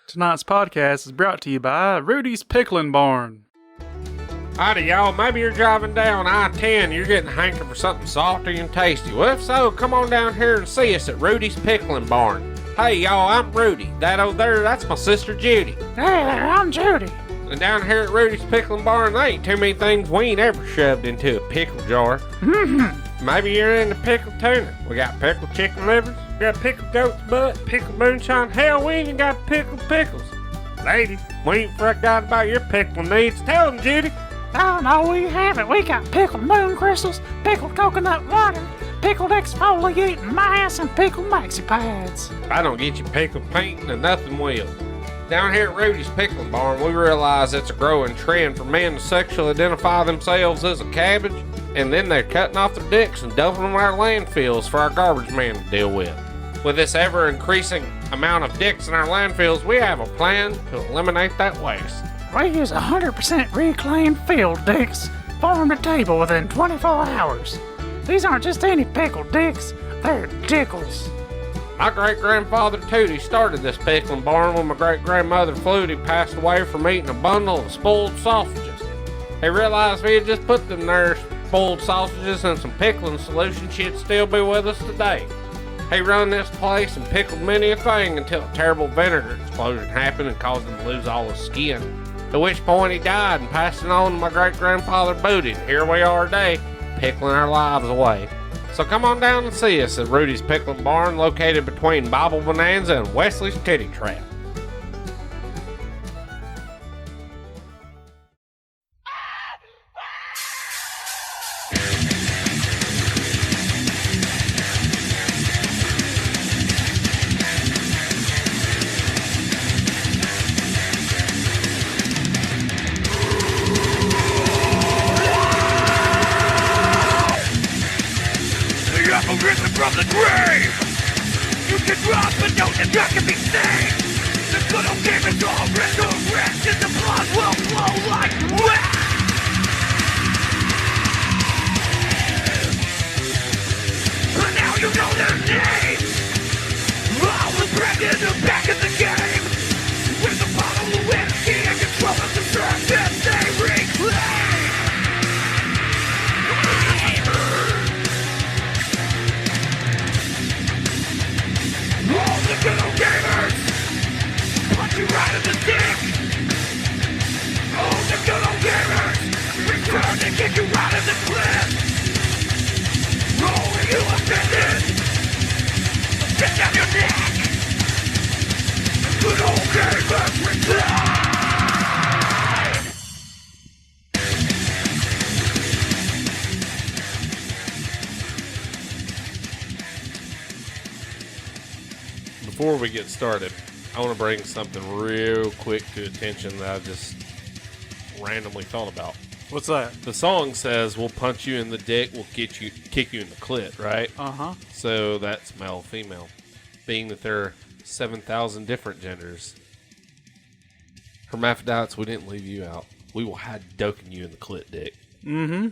Tonight's podcast is brought to you by Rudy's Pickling Barn. Howdy, y'all. Maybe you're driving down I-10. You're getting hankering for something salty and tasty. Well, if so, come on down here and see us at Rudy's Pickling Barn. Hey, y'all, I'm Rudy. That over there, that's my sister Judy. Hey there, I'm Judy. And down here at Rudy's Pickling Barn, there ain't too many things we ain't ever shoved into a pickle jar. Maybe you're into pickled tuna. We got pickled chicken livers. We got pickled goat's butt, pickled moonshine. Hell, we even got pickled pickles. Ladies, we ain't forgot about your pickling needs. Tell them, Judy. Oh, no, we haven't. We got pickled moon crystals, pickled coconut water, pickled exfoliating mass, and pickled maxi pads. I don't get you pickled painting and nothing will. Down here at Rudy's Pickling Barn, we realize it's a growing trend for men to sexually identify themselves as a cabbage, and then they're cutting off their dicks and dumping them in our landfills for our garbage man to deal with. With this ever-increasing amount of dicks in our landfills, we have a plan to eliminate that waste. We use 100% reclaimed field dicks, farm to table within 24 hours. These aren't just any pickled dicks, they're Dickles. My great-grandfather Tootie started this pickling barn when my great-grandmother Flutie passed away from eating a bundle of spoiled sausages. He realized if he had just put them there spoiled sausages in some pickling solution, she'd still be with us today. He run this place and pickled many a thing until a terrible vinegar explosion happened and caused him to lose all his skin. At which point he died and passed it on to my great-grandfather Booty. And here we are today, pickling our lives away. So come on down and see us at Rudy's Pickling Barn, located between Bible Bonanza and Wesley's Titty Trap. Risen from the grave. You can rock, but don't you can be saved. The good old game is all resurrected. The blood will flow like wet. But now you know their names. All the Brandon are back in the game. With a bottle of whiskey and control of the drugs that they reclaim. All the good old gamers punch you right in the dick. All the good old gamers return to kick you right in the cliff. Rolling you offended, spit down your neck. The good old gamers return. Before we get started, I want to bring something real quick to attention that I just randomly thought about. What's that? The song says, we'll punch you in the dick, we'll kick you in the clit, right? Uh-huh. So that's male, female. Being that there are 7,000 different genders. Hermaphrodites, we didn't leave you out. We will hadoken you in the clit dick. Mm-hmm.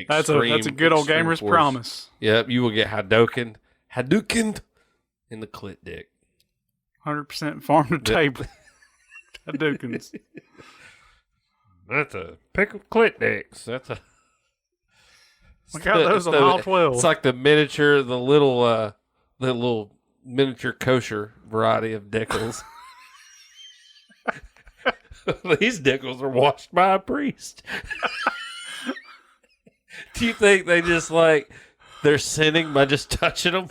That's a good old gamer's force. promise. Yep, you will get hadokened in the clit dick. 100% farm to table. Hadoukens. That's a pickled clit dicks. That's a. We got those on all 12. It's like the little miniature kosher variety of Dickles. These Dickles are washed by a priest. Do you think they just they're sinning by just touching them?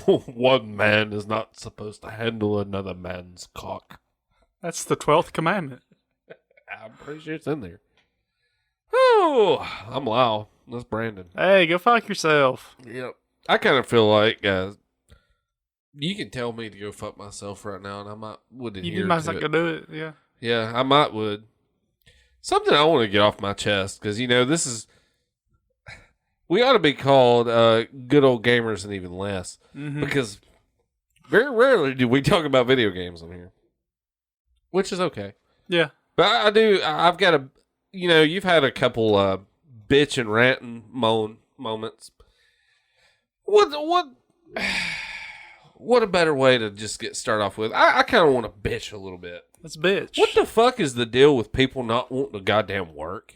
One man is not supposed to handle another man's cock. That's the 12th commandment. I'm pretty sure it's in there. Oh, I'm Lyle. That's Brandon. Hey, go fuck yourself. Yep. I kind of feel like you can tell me to go fuck myself right now, and I would adhere to it. You might not go do it, yeah. Yeah, I would. Something I want to get off my chest, because, this is... We ought to be called good old gamers and even less. Mm-hmm. Because very rarely do we talk about video games on here. Which is okay. Yeah. But I've got a... you've had a couple bitch and ranting moan moments. What what a better way to just get started off with. I kind of want to bitch a little bit. Let's bitch. What the fuck is the deal with people not wanting to goddamn work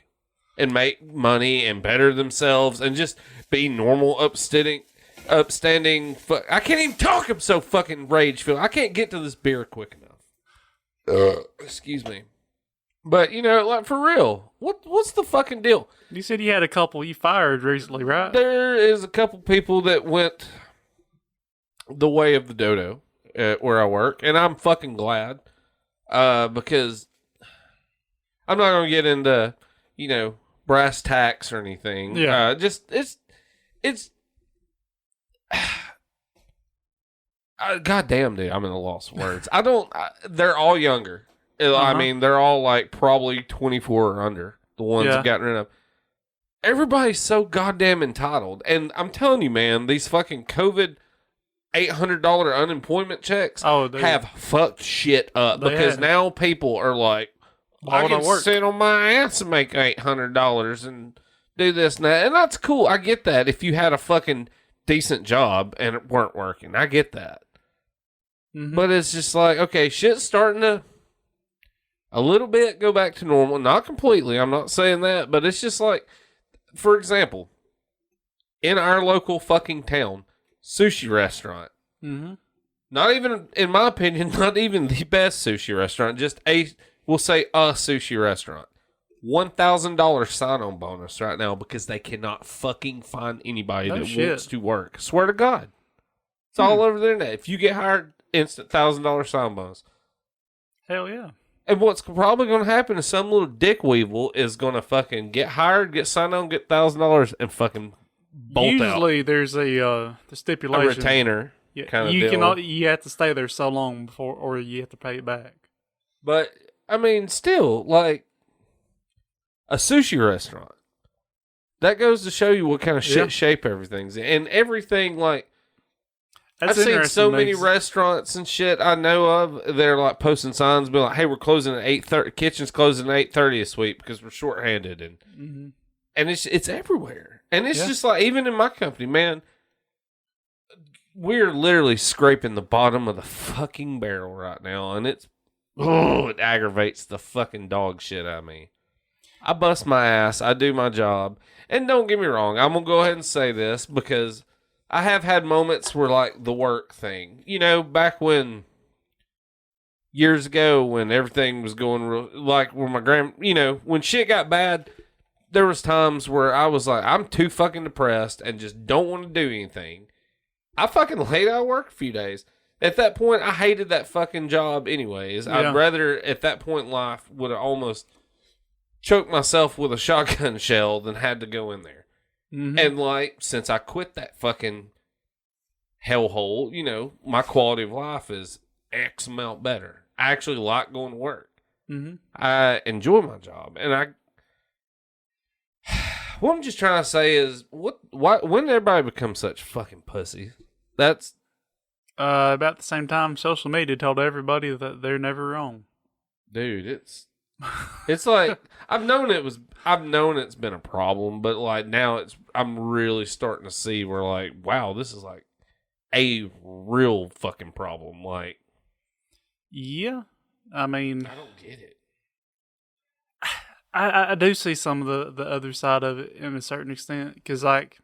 and make money and better themselves and just be normal, upstanding? I can't even talk. I'm so fucking rage-filled. I can't get to this beer quick enough. Excuse me. But, you know, like, for real, what's the fucking deal? You said you had a couple you fired recently, right? There is a couple people that went the way of the dodo at where I work, and I'm fucking glad. Because I'm not going to get into, you know, brass tacks or anything. Yeah. It's God damn, dude, I'm in a loss of words. They're all younger. I mean, they're all like probably 24 or under, the ones that gotten rid of. Everybody's so goddamn entitled. And I'm telling you, man, these fucking COVID $800 unemployment checks have fucked shit up. Because now people are like, I can sit on my ass and make $800 and do this and that. And that's cool. I get that if you had a fucking decent job and it weren't working. I get that. Mm-hmm. But it's just like, okay, shit's starting to a little bit go back to normal. Not completely. I'm not saying that. But it's just like, for example, in our local fucking town, sushi restaurant. Mm-hmm. Not even, in my opinion, not even the best sushi restaurant. Just we'll say a sushi restaurant. $1,000 sign-on bonus right now because they cannot fucking find anybody that wants to work. Swear to God. It's all over the internet. If you get hired, instant $1,000 sign bonus. Hell yeah. And what's probably going to happen is some little dick weevil is going to fucking get hired, get signed on, get $1,000 and fucking bolt out. Usually there's the stipulation. A retainer kind of deal. You have to stay there so long before, or you have to pay it back. But, I mean, still, like, a sushi restaurant. That goes to show you what kind of shit shape everything's in. And everything, like, I've seen so many restaurants and shit I know of. They're like posting signs, be like, "Hey, we're closing at 8:30. Kitchen's closing at 8:30 this week because we're shorthanded." And and it's everywhere. And it's just like, even in my company, man, we're literally scraping the bottom of the fucking barrel right now, and it aggravates the fucking dog shit out of me. I bust my ass. I do my job, and don't get me wrong. I'm gonna go ahead and say this because I have had moments where, like, the work thing, you know, back when, years ago, when everything was going real, like, when when shit got bad, there was times where I was like, I'm too fucking depressed and just don't want to do anything. I fucking laid out of work a few days. At that point, I hated that fucking job anyways. Yeah. I'd rather, at that point in life, would have almost choked myself with a shotgun shell than had to go in there. Mm-hmm. And, like, since I quit that fucking hellhole, you know, my quality of life is X amount better. I actually like going to work. Mm-hmm. I enjoy my job. And what I'm just trying to say is, when did everybody become such fucking pussies? That's about the same time social media told everybody that they're never wrong. Dude, it's like, I've known it's been a problem, but like now I'm really starting to see where, like, wow, this is like a real fucking problem. Like, yeah, I mean, I don't get it. I do see some of the other side of it in a certain extent, because, like,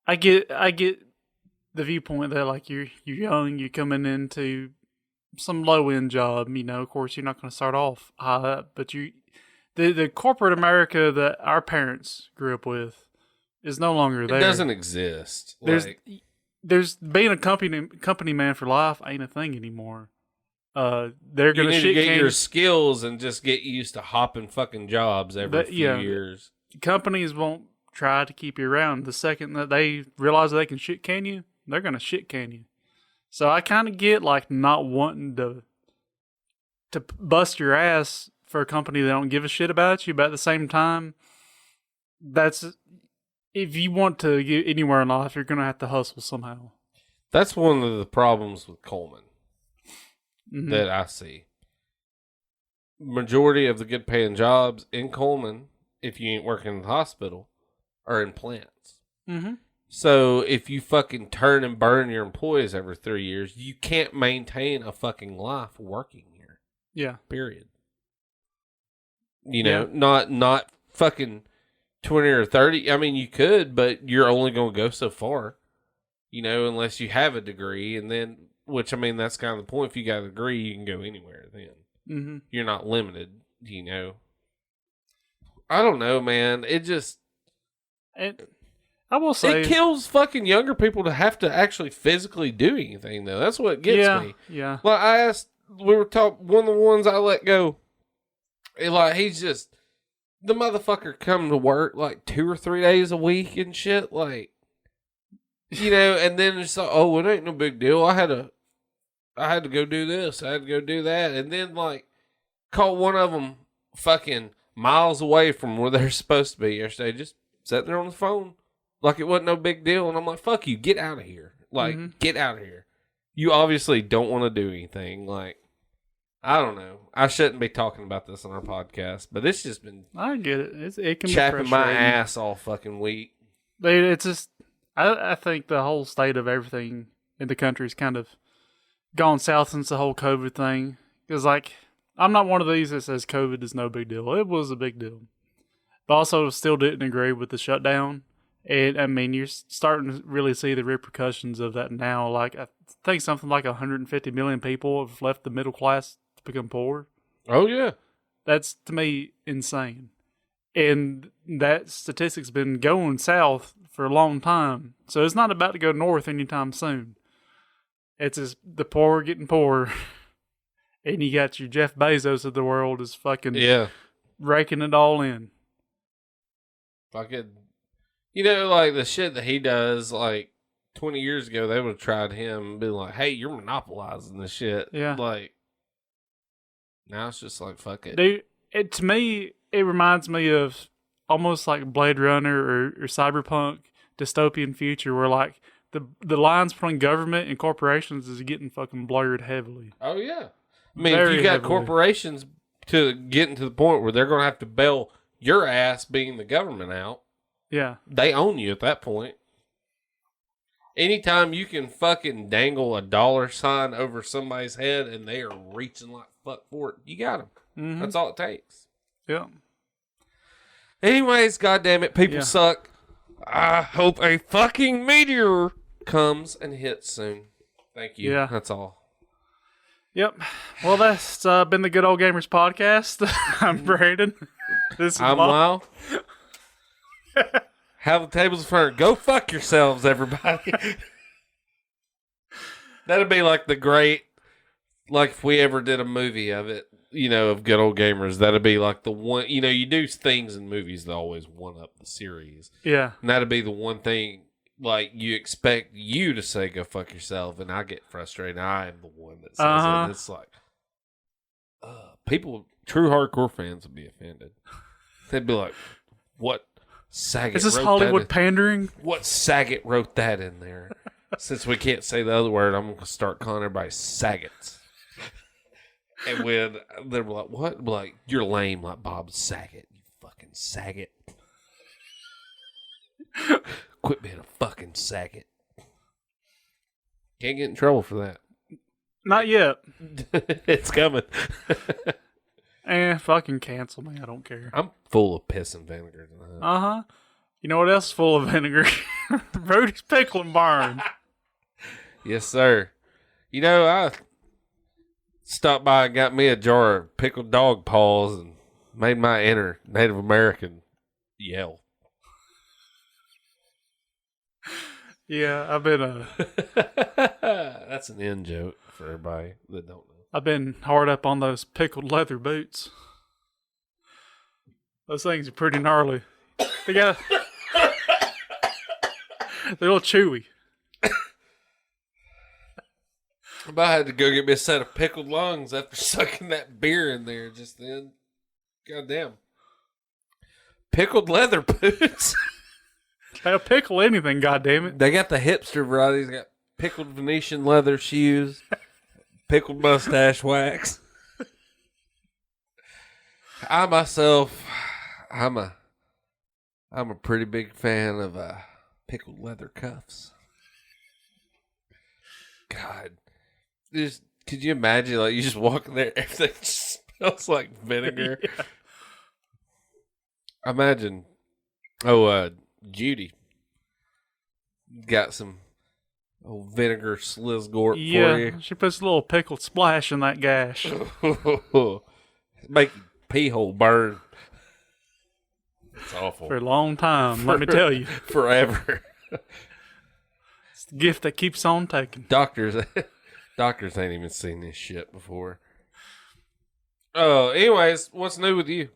I get the viewpoint that, like, you're young, you're coming into some low end job, you know. Of course, you're not going to start off high up, but the corporate America that our parents grew up with is no longer there. It doesn't exist. There's being a company man for life ain't a thing anymore. They're going to get your skills and just get used to hopping fucking jobs every few years. Companies won't try to keep you around. The second that they realize they can shit can you, they're going to shit can you. So I kind of get, like, not wanting to bust your ass for a company that don't give a shit about you, but at the same time, if you want to get anywhere in life, you're going to have to hustle somehow. That's one of the problems with Coleman that I see. Majority of the good paying jobs in Coleman, if you ain't working in the hospital, are in plants. Mm-hmm. So if you fucking turn and burn your employees every 3 years, you can't maintain a fucking life working here. Yeah. Period. You know, not fucking 20 or 30. I mean, you could, but you're only going to go so far, you know, unless you have a degree. And then, which, I mean, that's kind of the point. If you got a degree, you can go anywhere then. Mm-hmm. You're not limited, you know. I don't know, man. It just... I will say... It kills fucking younger people to have to actually physically do anything, though. That's what gets me. Yeah. Well, I asked... We were talking... One of the ones I let go... he's just, the motherfucker come to work like 2 or 3 days a week and shit, like, you know, and then it's like, oh, it ain't no big deal. I had to go do this. I had to go do that. And then, like, caught one of them fucking miles away from where they're supposed to be yesterday, just sitting there on the phone like it wasn't no big deal. And I'm like, fuck you, get out of here. Like, get out of here. You obviously don't want to do anything. Like, I don't know. I shouldn't be talking about this on our podcast, but it's just been... I get it. It can chapping be my ass all fucking week. But it's just... I think the whole state of everything in the country has kind of gone south since the whole COVID thing. Because, like, I'm not one of these that says COVID is no big deal. It was a big deal. But also still didn't agree with the shutdown. And, I mean, you're starting to really see the repercussions of that now. Like, I think something like 150 million people have left the middle class to become poor. Oh, yeah. That's, to me, insane. And that statistic's been going south for a long time. So it's not about to go north anytime soon. It's just the poor getting poorer. And you got your Jeff Bezos of the world is fucking raking it all in. Fucking, you know, like the shit that he does, like 20 years ago, they would have tried him and been like, hey, you're monopolizing this shit. Yeah. Like, now it's just like, fuck it. Dude, to me, it reminds me of almost like Blade Runner or Cyberpunk dystopian future where like the lines between government and corporations is getting fucking blurred heavily. Oh, yeah. I mean, if you got corporations to getting to the point where they're going to have to bail your ass being the government out. Yeah. They own you at that point. Anytime you can fucking dangle a dollar sign over somebody's head and they are reaching like fuck for it, you got them. Mm-hmm. That's all it takes. Yeah. Anyways, goddamn it, people suck. I hope a fucking meteor comes and hits soon. Thank you. Yeah. That's all. Yep. Well, that's been the Good Old Gamers podcast. I'm Braden. This is I'm Lyle. Have the tables in front. Go fuck yourselves, everybody. That'd be like the great, like if we ever did a movie of it, you know, of Good Old Gamers, that'd be like the one, you know, you do things in movies that always one up the series. Yeah. And that'd be the one thing, like, you expect you to say, go fuck yourself, and I get frustrated. I am the one that says it. And it's like, people, true hardcore fans would be offended. They'd be like, what Saget Is this Hollywood pandering? What Saget wrote that in there? Since we can't say the other word, I'm going to start calling everybody Saggets. And when they're like, what? Like, you're lame like Bob Saget. You fucking Saget. Quit being a fucking Saget. Can't get in trouble for that. Not yet. It's coming. Fucking cancel me. I don't care. I'm full of piss and vinegar tonight. Uh-huh. You know what else is full of vinegar? Rudy's Pickle and Barn. Yes, sir. You know, I stopped by and got me a jar of pickled dog paws and made my inner Native American yell. Yeah, I've been That's an in joke for everybody that don't know. I've been hard up on those pickled leather boots. Those things are pretty gnarly. They're a little chewy. I about had to go get me a set of pickled lungs after sucking that beer in there just then. Goddamn. Pickled leather boots. They'll pickle anything, goddammit. They got the hipster varieties. They got pickled Venetian leather shoes, pickled mustache wax. I myself, I'm a pretty big fan of pickled leather cuffs. God. Could you imagine, like, you just walk in there, everything just smells like vinegar? Yeah. Imagine, Judy got some old vinegar slizzgort for you. She puts a little pickled splash in that gash. Make your pee hole burn. It's awful. For a long time, let me tell you. Forever. It's the gift that keeps on taking. Doctors ain't even seen this shit before. Anyways, what's new with you?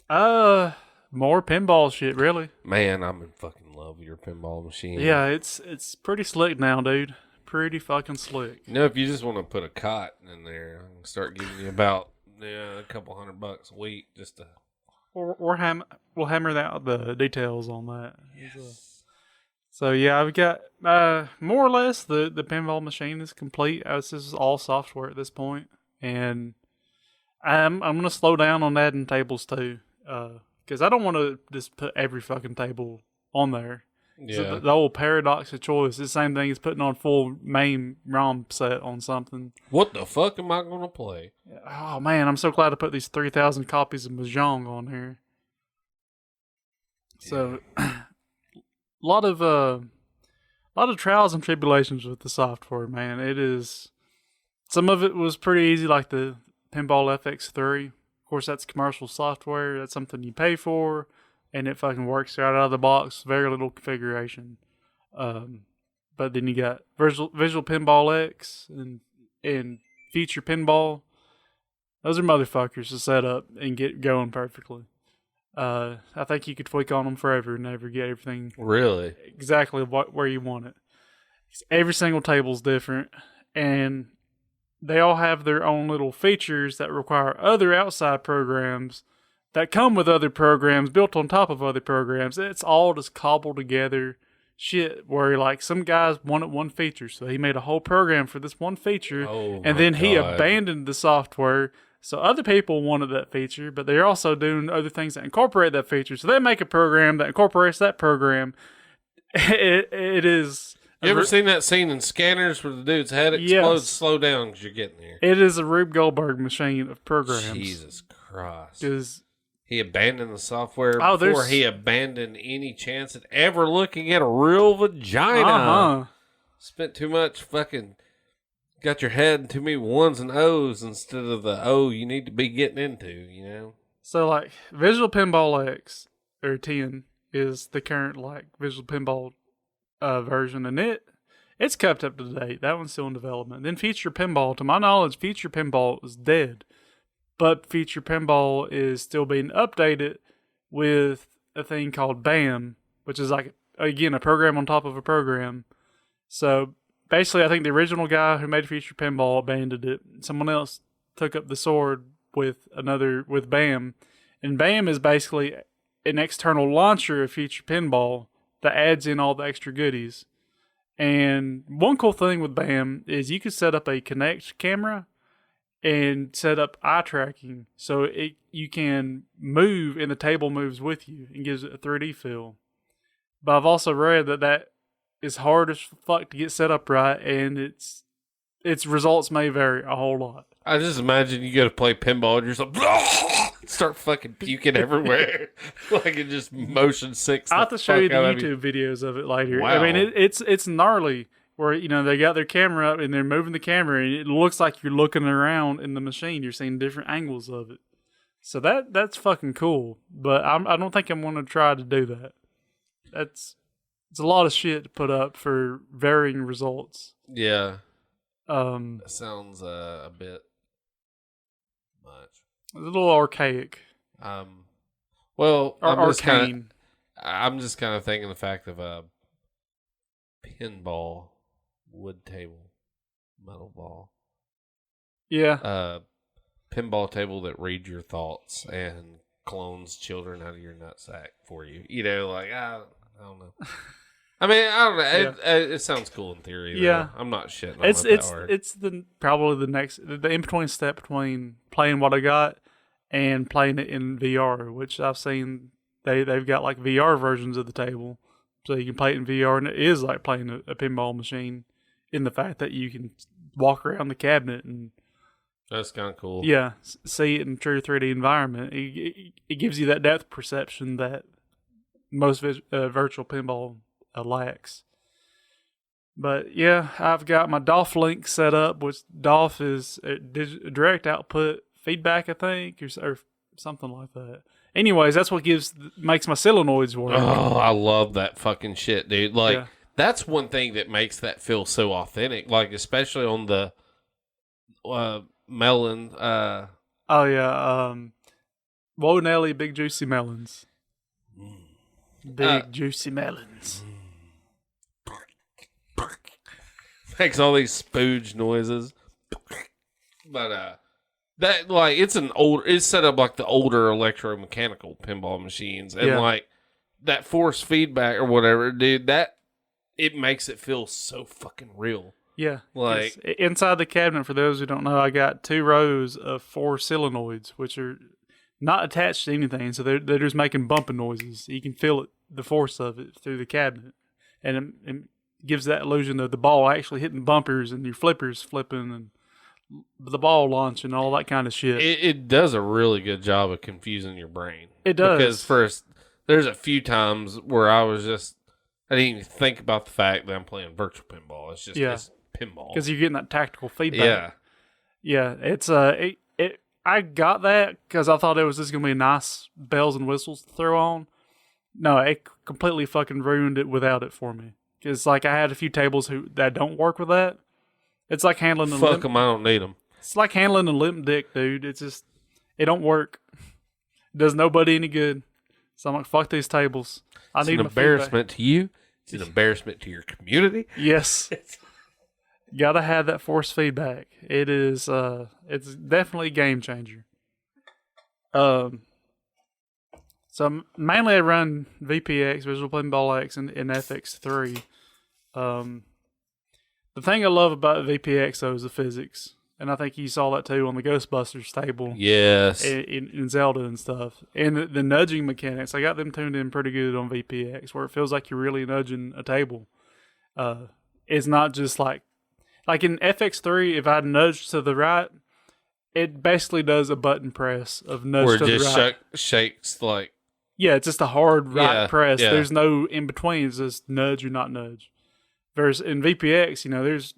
More pinball shit, really. Man, I'm in fucking love with your pinball machine. Yeah, it's pretty slick now, dude. Pretty fucking slick. You know, if you just want to put a cot in there, I can start giving you about a couple $100 a week just to. We'll hammer out the details on that. Yes. So yeah, I've got more or less the pinball machine is complete. This is all software at this point, and I'm gonna slow down on adding tables too, because I don't want to just put every fucking table on there. Yeah. So the whole paradox of choice is the same thing as putting on full main ROM set on something. What the fuck am I gonna play? Oh man, I'm so glad to put these 3,000 copies of Mahjong on here. So, a lot of trials and tribulations with the software, man. It is, some of it was pretty easy, like the Pinball FX3. Of course, that's commercial software. That's something you pay for, and it fucking works right out of the box. Very little configuration. But then you got Visual Pinball X and Feature Pinball. Those are motherfuckers to set up and get going perfectly. I think you could tweak on them forever and never get everything Really? exactly where you want it. Every single table's different, and they all have their own little features that require other outside programs that come with other programs built on top of other programs. It's all just cobbled together shit where, like, some guys wanted one feature, so he made a whole program for this one feature, and then he abandoned the software. So other people wanted that feature, but they're also doing other things that incorporate that feature. So they make a program that incorporates that program. It is. You ever seen that scene in Scanners where the dude's head explodes? Yes. Slow down because you're getting there. It is a Rube Goldberg machine of programs. Jesus Christ. Because he abandoned the software before he abandoned any chance at ever looking at a real vagina. Spent too much fucking... Got your head in too many ones and O's instead of the O you need to be getting into, you know? So, like, Visual Pinball X, or 10, is the current, like, Visual Pinball version, and it's kept up to date. That one's still in development. Then Feature Pinball, to my knowledge, Feature Pinball is dead. But Feature Pinball is still being updated with a thing called BAM, which is, like, again, a program on top of a program. So... basically, I think the original guy who made Feature Pinball abandoned it. Someone else took up the sword with BAM. And BAM is basically an external launcher of Feature Pinball that adds in all the extra goodies. And one cool thing with BAM is you can set up a Kinect camera and set up eye tracking. So you can move and the table moves with you and gives it a 3D feel. But I've also read that is hard as fuck to get set up right, and its results may vary a whole lot. I just imagine you go to play pinball and you're just like, start fucking puking everywhere. Like it just motion sick. I'll have to show you the YouTube videos of it later. Wow. I mean, it's gnarly where, you know, they got their camera up and they're moving the camera and it looks like you're looking around in the machine. You're seeing different angles of it. So that's fucking cool. But I don't think I'm going to try to do that. It's a lot of shit to put up for varying results. Yeah. That sounds a bit much. It's a little archaic. Well, arcane. I'm just kind of thinking the fact of a pinball, wood table, metal ball. Yeah. Pinball table that reads your thoughts and clones children out of your nutsack for you. You know, like, I don't know. I mean, I don't know. Yeah. It sounds cool in theory. Though. Yeah, I'm not shitting on it that hard. It's probably the in between step between playing what I got and playing it in VR, which I've seen they've got like VR versions of the table so you can play it in VR, and it is like playing a pinball machine in the fact that you can walk around the cabinet and That's kind of cool. yeah, see it in true 3D environment. It gives you that depth perception that most virtual pinball lacks. But yeah, I've got my DOF link set up, which DOF is direct output feedback, I think, or something like that. Anyways, that's what makes my solenoids work. Oh, I love that fucking shit, dude. Like, that's one thing that makes that feel so authentic. Like, especially on the melon. Oh yeah, Whoa Nelly, big juicy melons. Big juicy melons. Makes all these spooge noises. But that like it's set up like the older electromechanical pinball machines, and like that force feedback or whatever, dude, that it makes it feel so fucking real. Yeah, like inside the cabinet, for those who don't know, I got 2 rows of 4 solenoids, which are not attached to anything, so they're just making bumping noises. You can feel it, the force of it through the cabinet, and it gives that illusion of the ball actually hitting bumpers and your flippers flipping and the ball launching, all that kind of shit. It does a really good job of confusing your brain. It does. Because first, there's a few times where I didn't even think about the fact that I'm playing virtual pinball. It's just it's pinball. Because you're getting that tactical feedback. Yeah. It's I got that because I thought it was just gonna be nice bells and whistles to throw on. No, it completely fucking ruined it without it for me. Because like I had a few tables that don't work with that. It's like handling fuck them. I don't need them. It's like handling a limp dick, dude. It's just it don't work. It does nobody any good. So I'm like, fuck these tables. It's an embarrassment to you. It's an embarrassment to your community. Yes. Gotta have that force feedback. It is it's definitely a game changer. So mainly I run VPX, Visual Pinball X, and FX3. The thing I love about VPX though is the physics. And I think you saw that too on the Ghostbusters table. Yes. In Zelda and stuff. And the nudging mechanics, I got them tuned in pretty good on VPX, where it feels like you're really nudging a table. It's not just like in FX3, if I nudge to the right, it basically does a button press of nudge to the right. Or it just shakes like... Yeah, it's just a hard right press. Yeah. There's no in between. It's just nudge or not nudge. Versus in VPX,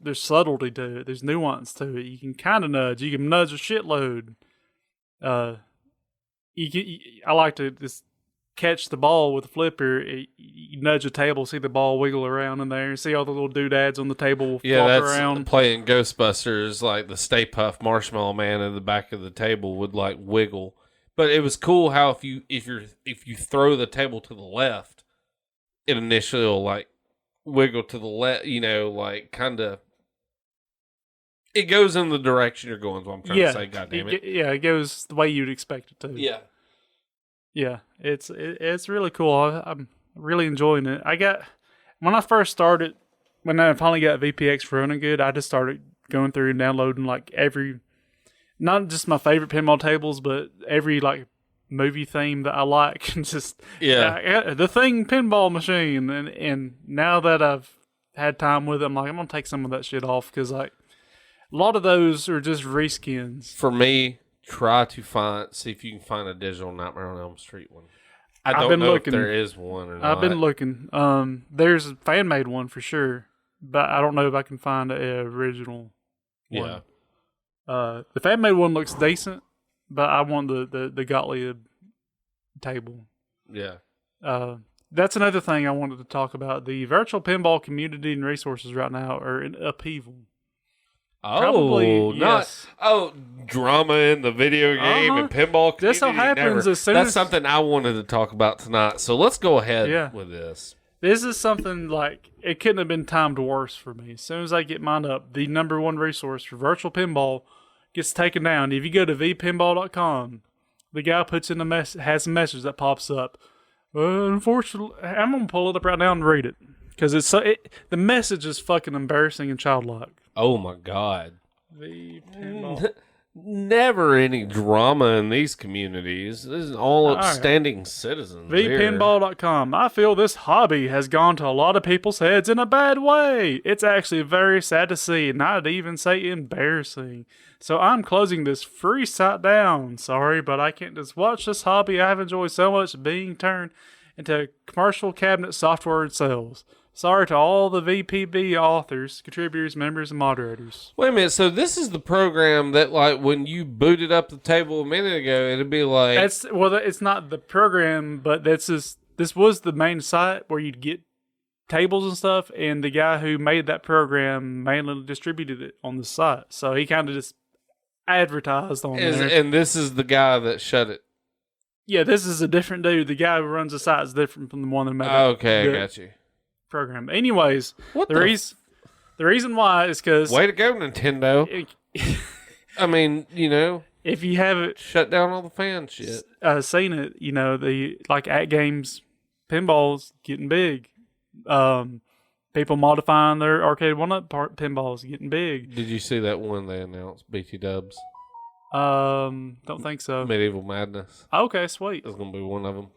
there's subtlety to it. There's nuance to it. You can kind of nudge. You can nudge a shitload. I like to just catch the ball with a flipper. You nudge a table, see the ball wiggle around in there, see all the little doodads on the table walk around. Yeah, playing Ghostbusters, like the Stay Puft Marshmallow Man in the back of the table would like wiggle. But it was cool how if you throw the table to the left, it initially will like wiggle to the left, like kind of. It goes in the direction you're going. Is what I'm trying to say. God damn it! It goes the way you'd expect it to. Yeah. It's really cool. I'm really enjoying it. When I finally got VPX running good, I just started going through and downloading like not just my favorite pinball tables, but every like movie theme that I like. And just the Thing pinball machine. And now that I've had time with it, I'm like, I'm gonna take some of that shit off because like a lot of those are just reskins. For me, try to see if you can find a digital Nightmare on Elm Street one. I don't know if there is one or not. I've been looking. There's a fan made one for sure, but I don't know if I can find an original one. Yeah. The fan made one looks decent, but I want the Gottlieb table. Yeah. That's another thing I wanted to talk about. The virtual pinball community and resources right now are in upheaval. Drama in the video game and pinball community. This so happens That's something I wanted to talk about tonight. So let's go ahead with this. This is something like it couldn't have been timed worse for me. As soon as I get mine up, the number one resource for virtual pinball gets taken down. If you go to vpinball.com, the guy puts in has a message that pops up. Unfortunately, I'm gonna pull it up right now and read it because the message is fucking embarrassing and childlike. Oh my god. Pinball. never any drama in these communities. This is all upstanding citizens. VPinball.com. I feel this hobby has gone to a lot of people's heads in a bad way. It's actually very sad to see, and I'd even say embarrassing. So I'm closing this free site down. Sorry, but I can't just watch this hobby I've enjoyed so much being turned into commercial cabinet software and sales. Sorry to all the VPB authors, contributors, members, and moderators. Wait a minute. So this is the program that, like, when you booted up the table a minute ago, it'd be like... It's not the program, but this was the main site where you'd get tables and stuff, and the guy who made that program mainly distributed it on the site. So he kind of just advertised on there. And this is the guy that shut it. Yeah, this is a different dude. The guy who runs the site is different from the one that made it. Okay, I got you. Program. Anyways, the reason why is because... Way to go, Nintendo. I mean, if you haven't... Shut down all the fan shit. Seen it, the at games, pinballs getting big. People modifying their arcade one-up pinballs getting big. Did you see that one they announced, BT Dubs? Don't think so. Medieval Madness. Okay, sweet. That's going to be one of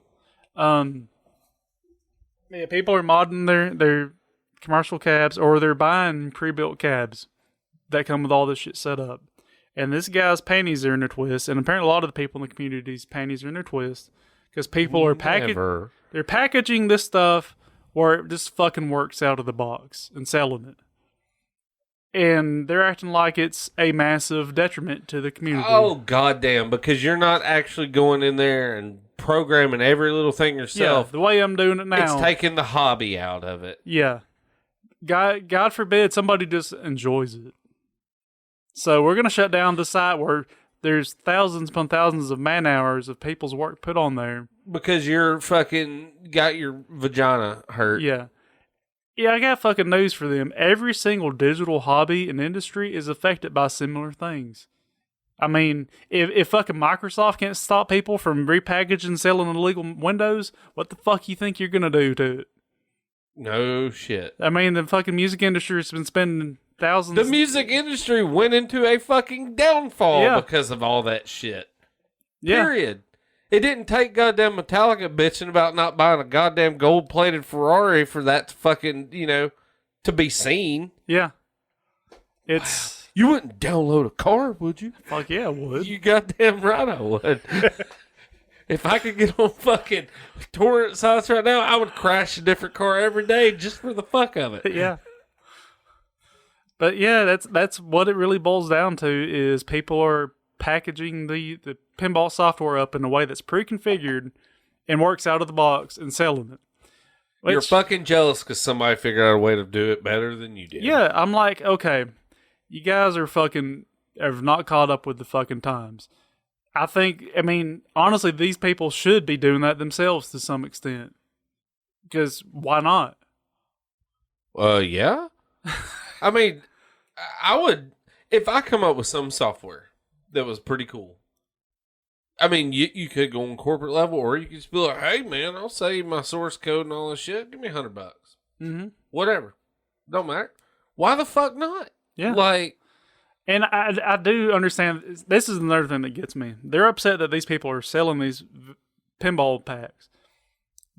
them. Yeah, people are modding their commercial cabs, or they're buying pre-built cabs that come with all this shit set up. And this guy's panties are in a twist, and apparently a lot of the people in the community's panties are in a twist because people are they're packaging this stuff where it just fucking works out of the box and selling it. And they're acting like it's a massive detriment to the community. Oh, goddamn, because you're not actually going in there and programming every little thing yourself. Yeah, the way I'm doing it now. It's taking the hobby out of it. Yeah. God forbid somebody just enjoys it. So we're going to shut down the site where there's thousands upon thousands of man hours of people's work put on there. Because you're fucking got your vagina hurt. Yeah. Yeah, I got fucking news for them. Every single digital hobby and industry is affected by similar things. I mean, if fucking Microsoft can't stop people from repackaging and selling illegal Windows, what the fuck you think you're going to do to it? No shit. I mean, the fucking music industry has been spending thousands... The music industry went into a fucking downfall because of all that shit. Yeah. Period. It didn't take goddamn Metallica bitching about not buying a goddamn gold-plated Ferrari for that to fucking, to be seen. Yeah. It's... You wouldn't download a car, would you? Fuck yeah, I would. You goddamn right I would. If I could get on fucking torrent sites right now, I would crash a different car every day just for the fuck of it. Yeah. But yeah, that's what it really boils down to is people are packaging the pinball software up in a way that's pre-configured and works out of the box and selling it. You're fucking jealous because somebody figured out a way to do it better than you did. Yeah, I'm like, okay, you guys have not caught up with the fucking times. I mean, honestly, these people should be doing that themselves to some extent. Because why not? Yeah. I mean, I would, if I come up with some software that was pretty cool. I mean, you could go on corporate level, or you could just be like, hey, man, I'll save my source code and all this shit. Give me $100. Mm-hmm. Whatever. Don't matter. Why the fuck not? Yeah. Like, and I do understand. This is another thing that gets me. They're upset that these people are selling these pinball packs.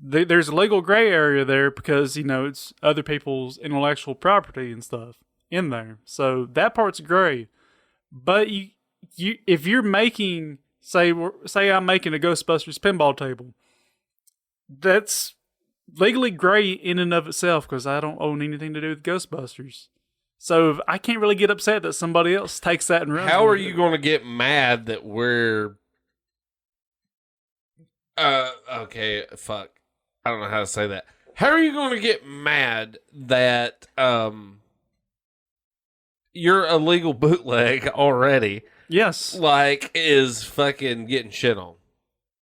There's a legal gray area there because, it's other people's intellectual property and stuff in there. So that part's gray. But you if you're making, say I'm making a Ghostbusters pinball table, that's legally gray in and of itself because I don't own anything to do with Ghostbusters. So I can't really get upset that somebody else takes that and runs. How are you going to get mad that we're... okay, fuck. I don't know how to say that. How are you going to get mad that your illegal bootleg already... Yes. is fucking getting shit on?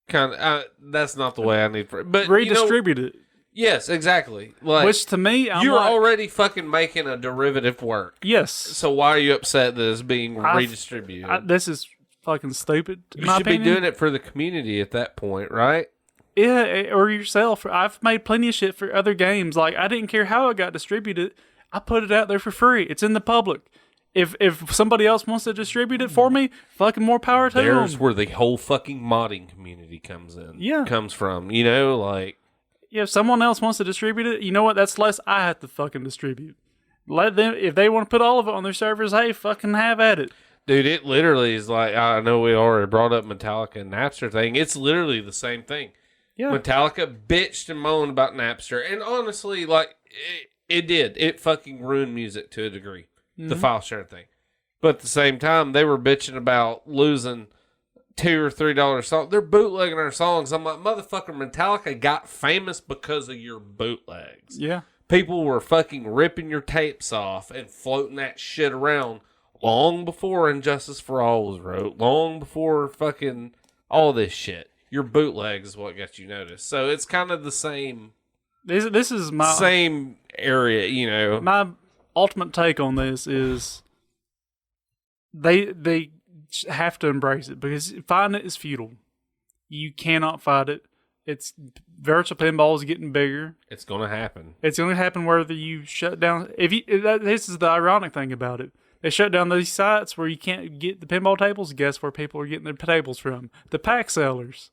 That's not the way I need for it. But redistribute it. Yes, exactly. Which to me, you're already fucking making a derivative work. Yes. So why are you upset that it's being redistributed? This is fucking stupid. You should be doing it for the community at that point, right? Yeah, or yourself. I've made plenty of shit for other games. I didn't care how it got distributed. I put it out there for free. It's in the public. If somebody else wants to distribute it for me, fucking more power to There's them. where the whole fucking modding community comes in. Yeah. Comes from, you know, like... Yeah, if someone else wants to distribute it, you know what? That's less I have to fucking distribute. Let them, if they want to put all of it on their servers, hey, fucking have at it. Dude, it literally is like, I know we already brought up Metallica and Napster thing. It's literally the same thing. Yeah. Metallica bitched and moaned about Napster. And honestly, like, it did. It fucking ruined music to a degree. The file share thing. But at the same time, they were bitching about losing $2 or $3 songs. They're bootlegging our songs. I'm like, motherfucker, Metallica got famous because of your bootlegs. Yeah. People were fucking ripping your tapes off and floating that shit around long before Injustice for All was wrote. Long before fucking all this shit. Your bootlegs is what got you noticed. So it's kind of the same. This is my same area, you know. My ultimate take on this is they have to embrace it because fighting it is futile. You cannot fight it. It's virtual pinball is getting bigger. It's gonna happen. It's going to happen whether you shut down. This is the ironic thing about it. They shut down these sites where you can't get the pinball tables. Guess where people are getting their tables from? The pack sellers.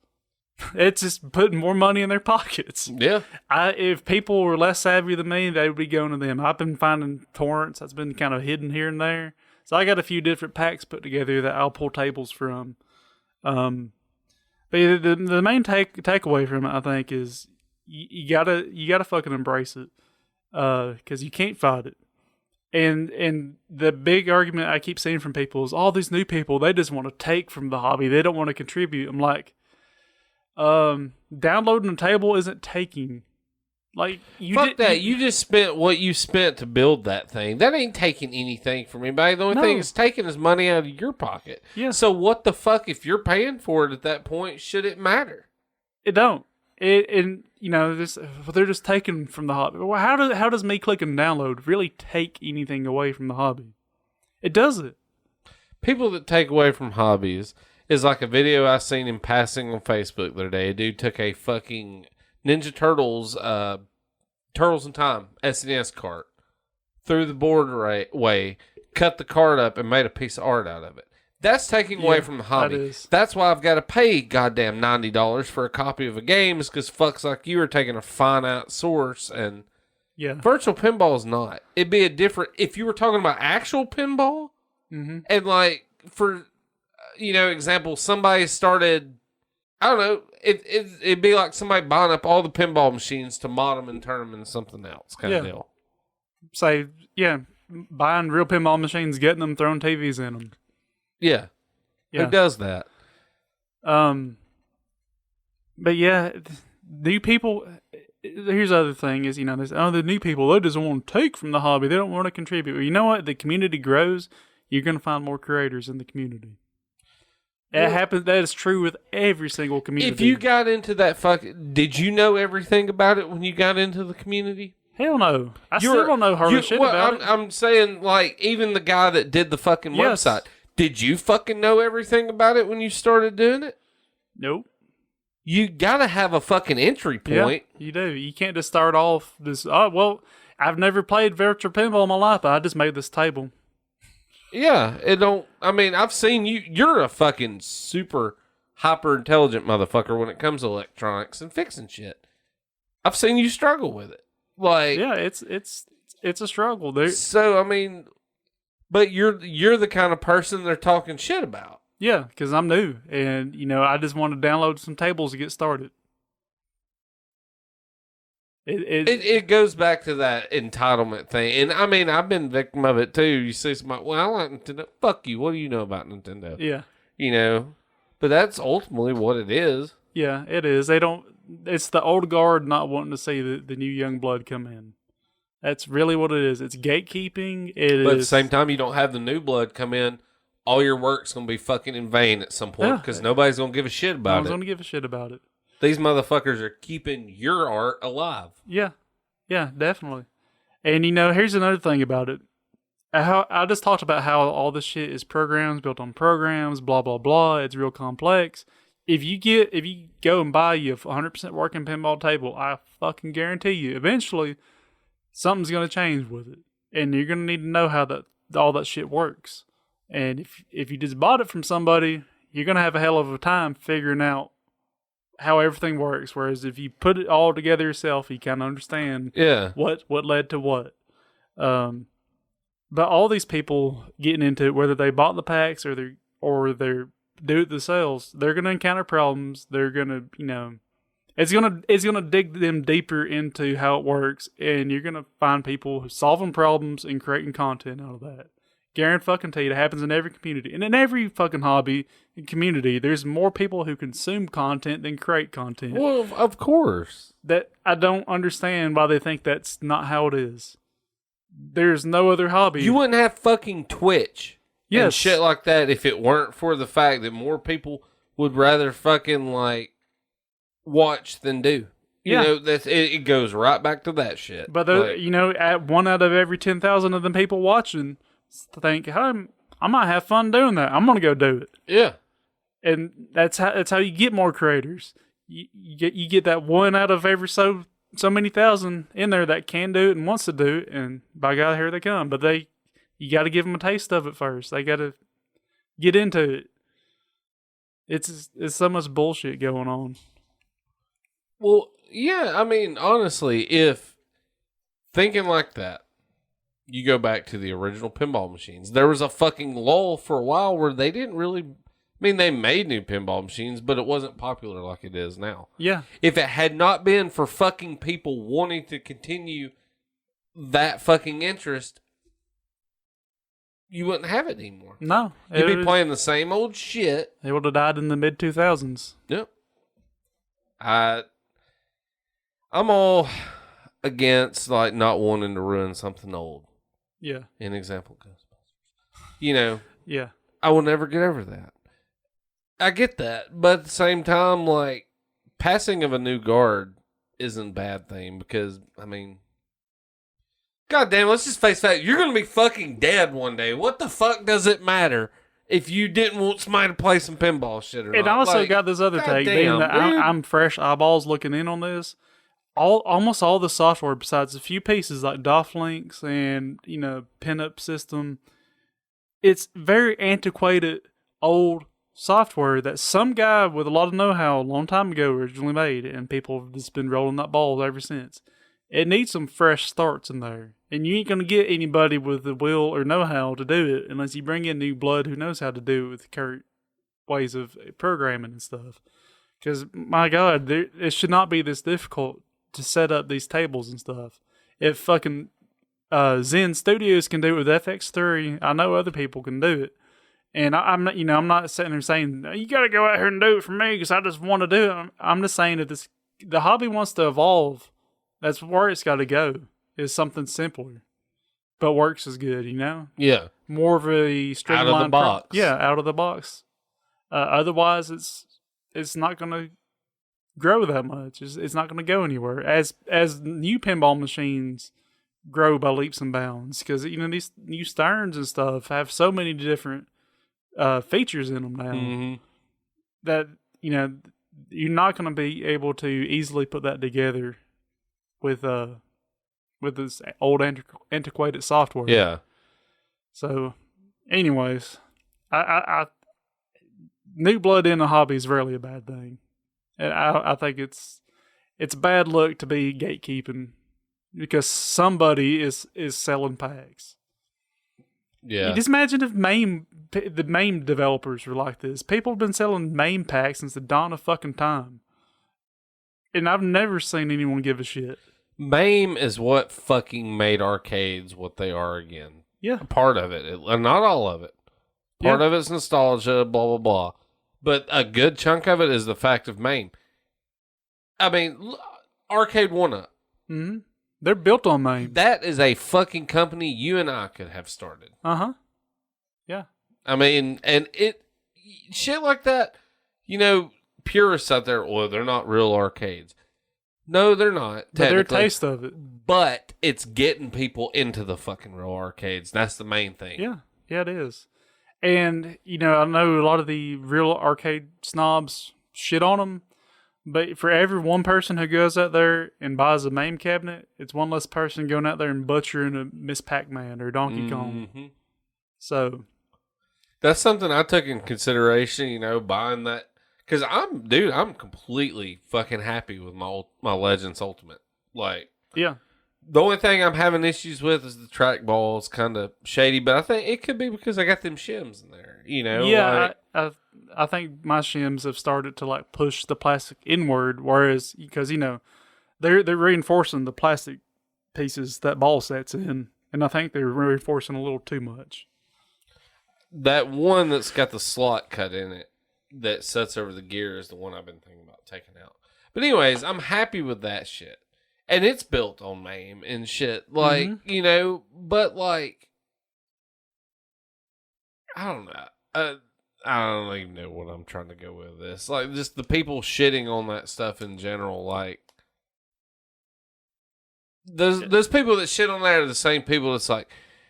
It's just putting more money in their pockets. Yeah. If people were less savvy than me, they would be going to them. I've been finding torrents that's been kind of hidden here and there. So I got a few different packs put together that I'll pull tables from. But the main takeaway from it, I think, is you gotta fucking embrace it, because you can't fight it. And the big argument I keep seeing from people is all these new people, they just want to take from the hobby. They don't want to contribute. I'm like, downloading a table isn't taking. Like Fuck that. You just spent what you spent to build that thing. That ain't taking anything from anybody. The only thing it's taking is money out of your pocket. Yeah. So what the fuck, if you're paying for it at that point, should it matter? It don't. And you know, they're just taking from the hobby. Well, how does me clicking download really take anything away from the hobby? It doesn't. People that take away from hobbies is like a video I seen in passing on Facebook the other day. A dude took a fucking Ninja Turtles, Turtles in Time SNES cart, threw the board away, cut the card up, and made a piece of art out of it. That's taking away from the hobby. That's why I've got to pay goddamn $90 for a copy of a game, is because fucks like you are taking a finite source, and virtual pinball is not. It'd be a different, if you were talking about actual pinball, and like, for, you know, example, somebody started, I don't know, it'd be like somebody buying up all the pinball machines to mod them and turn them into something else kind of deal. Say, buying real pinball machines, getting them, throwing TVs in them. Yeah. Who does that? But yeah, new people, here's the other thing is, you know, the new people, they just want to take from the hobby. They don't want to contribute. Well, you know what? The community grows. You're going to find more creators in the community. It happens. That is true with every single community. If you got into that did you know everything about it when you got into the community? Hell no. I still don't know hardly shit about it. I'm saying, like, even the guy that did the fucking website, did you fucking know everything about it when you started doing it? Nope. You gotta have a fucking entry point. Yeah, you do. You can't just start off this, oh, well, I've never played virtual pinball in my life, but I just made this table. Yeah, I've seen you're a fucking super hyper intelligent motherfucker when it comes to electronics and fixing shit. I've seen you struggle with it. Like, yeah, it's a struggle, dude. So, but you're the kind of person they're talking shit about. Yeah, because I'm new, and, you know, I just want to download some tables to get started. It goes back to that entitlement thing. And I've been victim of it too. You see somebody, well, I like Nintendo. Fuck you. What do you know about Nintendo? Yeah. You know, but that's ultimately what it is. Yeah, it is. It's the old guard not wanting to see the new young blood come in. That's really what it is. It's gatekeeping. But at the same time, you don't have the new blood come in. All your work's going to be fucking in vain at some point because nobody's going to give a shit about it. No one's going to give a shit about it. These motherfuckers are keeping your art alive. Yeah. Yeah, definitely. And, you know, here's another thing about it. I just talked about how all this shit is programs, built on programs, blah, blah, blah. It's real complex. If you go and buy you a 100% working pinball table, I fucking guarantee you, eventually, something's going to change with it. And you're going to need to know how that all that shit works. And if you just bought it from somebody, you're gonna have a hell of a time figuring out how everything works. Whereas if you put it all together yourself, you kind of understand what led to what. But all these people getting into it, whether they bought the packs or they're do it themselves, they're gonna encounter problems. They're gonna, it's gonna dig them deeper into how it works, and you're gonna find people solving problems and creating content out of that. Guarantee it happens in every community. And in every fucking hobby and community, there's more people who consume content than create content. Well, of course. That I don't understand why they think that's not how it is. There's no other hobby. You wouldn't have fucking Twitch and Yes. shit like that if it weren't for the fact that more people would rather fucking, like, watch than do. You know, it goes right back to that shit. But, like, at 1 out of every 10,000 of them people watching think, hey, I might have fun doing that. I'm going to go do it. yeah. And that's how you get more creators. You get that 1 out of every so many thousand in there that can do it and wants to do it, and by God, here they come. But you got to give them a taste of it first. They got to get into it. It's so much bullshit going on. Well, yeah, I mean, honestly, if thinking like that, you go back to the original pinball machines. There was a fucking lull for a while where they didn't really... I mean, they made new pinball machines, but it wasn't popular like it is now. Yeah. If it had not been for fucking people wanting to continue that fucking interest, you wouldn't have it anymore. No. You'd be playing the same old shit. They would have died in the mid-2000s. Yep. I'm all against, like, not wanting to ruin something old. Yeah. An example, Ghostbusters. Yeah. I will never get over that. I get that, but at the same time, like, passing of a new guard isn't a bad thing because, I mean, God damn, let's just face that. You're going to be fucking dead one day. What the fuck does it matter if you didn't want somebody to play some pinball shit or not? It also Like, got this other God take, damn, being that dude. I'm fresh eyeballs looking in on this. Almost all the software, besides a few pieces like DOF links and pinup system, it's very antiquated, old software that some guy with a lot of know-how a long time ago originally made, and people have just been rolling that ball ever since. It needs some fresh starts in there, and you ain't gonna get anybody with the will or know-how to do it unless you bring in new blood who knows how to do it with current ways of programming and stuff. Because my God, it should not be this difficult to set up these tables and stuff. If fucking Zen Studios can do it with FX3, I know other people can do it. And I'm not sitting there saying you got to go out here and do it for me because I just want to do it. I'm just saying that the hobby wants to evolve. That's where it's got to go. Is something simpler, but works as good. Yeah. More of a streamlined Out of the box. out of the box. Otherwise, it's not going to grow that much. It's not going to go anywhere. As new pinball machines grow by leaps and bounds, because these new Sterns and stuff have so many different features in them now that you're not going to be able to easily put that together with this old antiquated software. Yeah. So, anyways, I new blood in a hobby is rarely a bad thing. And I think it's bad luck to be gatekeeping because somebody is selling packs. Yeah. You just imagine if the MAME developers were like this. People have been selling MAME packs since the dawn of fucking time. And I've never seen anyone give a shit. MAME is what fucking made arcades what they are again. Yeah. Part of it. Not all of it. Part of it's nostalgia, blah, blah, blah. But a good chunk of it is the fact of MAME. I mean, Arcade 1-Up. Mm-hmm. They're built on MAME. That is a fucking company you and I could have started. Uh-huh. Yeah. I mean, and shit like that, purists out there, well, they're not real arcades. No, they're not. But they're a taste of it. But it's getting people into the fucking real arcades. That's the main thing. Yeah. Yeah, it is. And, I know a lot of the real arcade snobs shit on them, but for every one person who goes out there and buys a MAME cabinet, it's one less person going out there and butchering a Miss Pac-Man or Donkey Kong. So That's something I took in consideration, you know, buying that. Because I'm completely fucking happy with my Legends Ultimate. Like, yeah, the only thing I'm having issues with is the trackball is kind of shady, but I think it could be because I got them shims in there, you know? yeah. Like, I think my shims have started to like push the plastic inward, whereas because they're reinforcing the plastic pieces that ball sets in, and I think they're reinforcing a little too much. that one that's got the slot cut in it that sets over the gear is the one I've been thinking about taking out. But anyways, I'm happy with that shit. And it's built on MAME and shit. Like, you know, but like, I don't know. I don't even know what I'm trying to go with this. Like, just the people shitting on that stuff in general. Like, those people that shit on that are the same people that's like,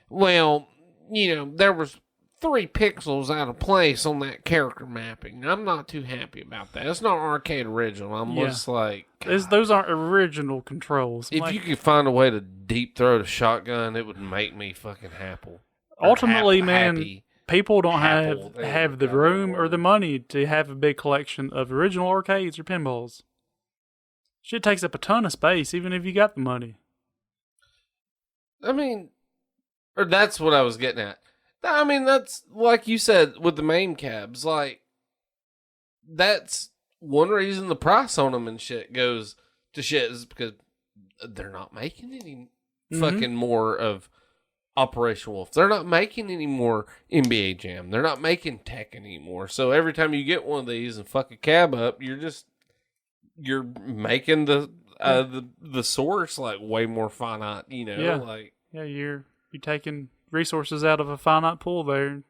well, you know, there was 3 pixels out of place on that character mapping. I'm not too happy about that. It's not arcade original. I'm just like, those aren't original controls. If you could find a way to deep throat a shotgun, it would make me fucking happy. Ultimately, man, happy. People don't Apple, have the room or the money to have a big collection of original arcades or pinballs. Shit takes up a ton of space, even if you got the money. I mean, or that's what I was getting at. I mean, that's like you said with the MAME cabs. Like, that's one reason the price on them and shit goes to shit is because they're not making any fucking more of Operation Wolf. They're not making any more NBA Jam. They're not making Tech anymore. So every time you get one of these and fuck a cab up, you're making the source like way more finite. You know, you're taking resources out of a finite pool there.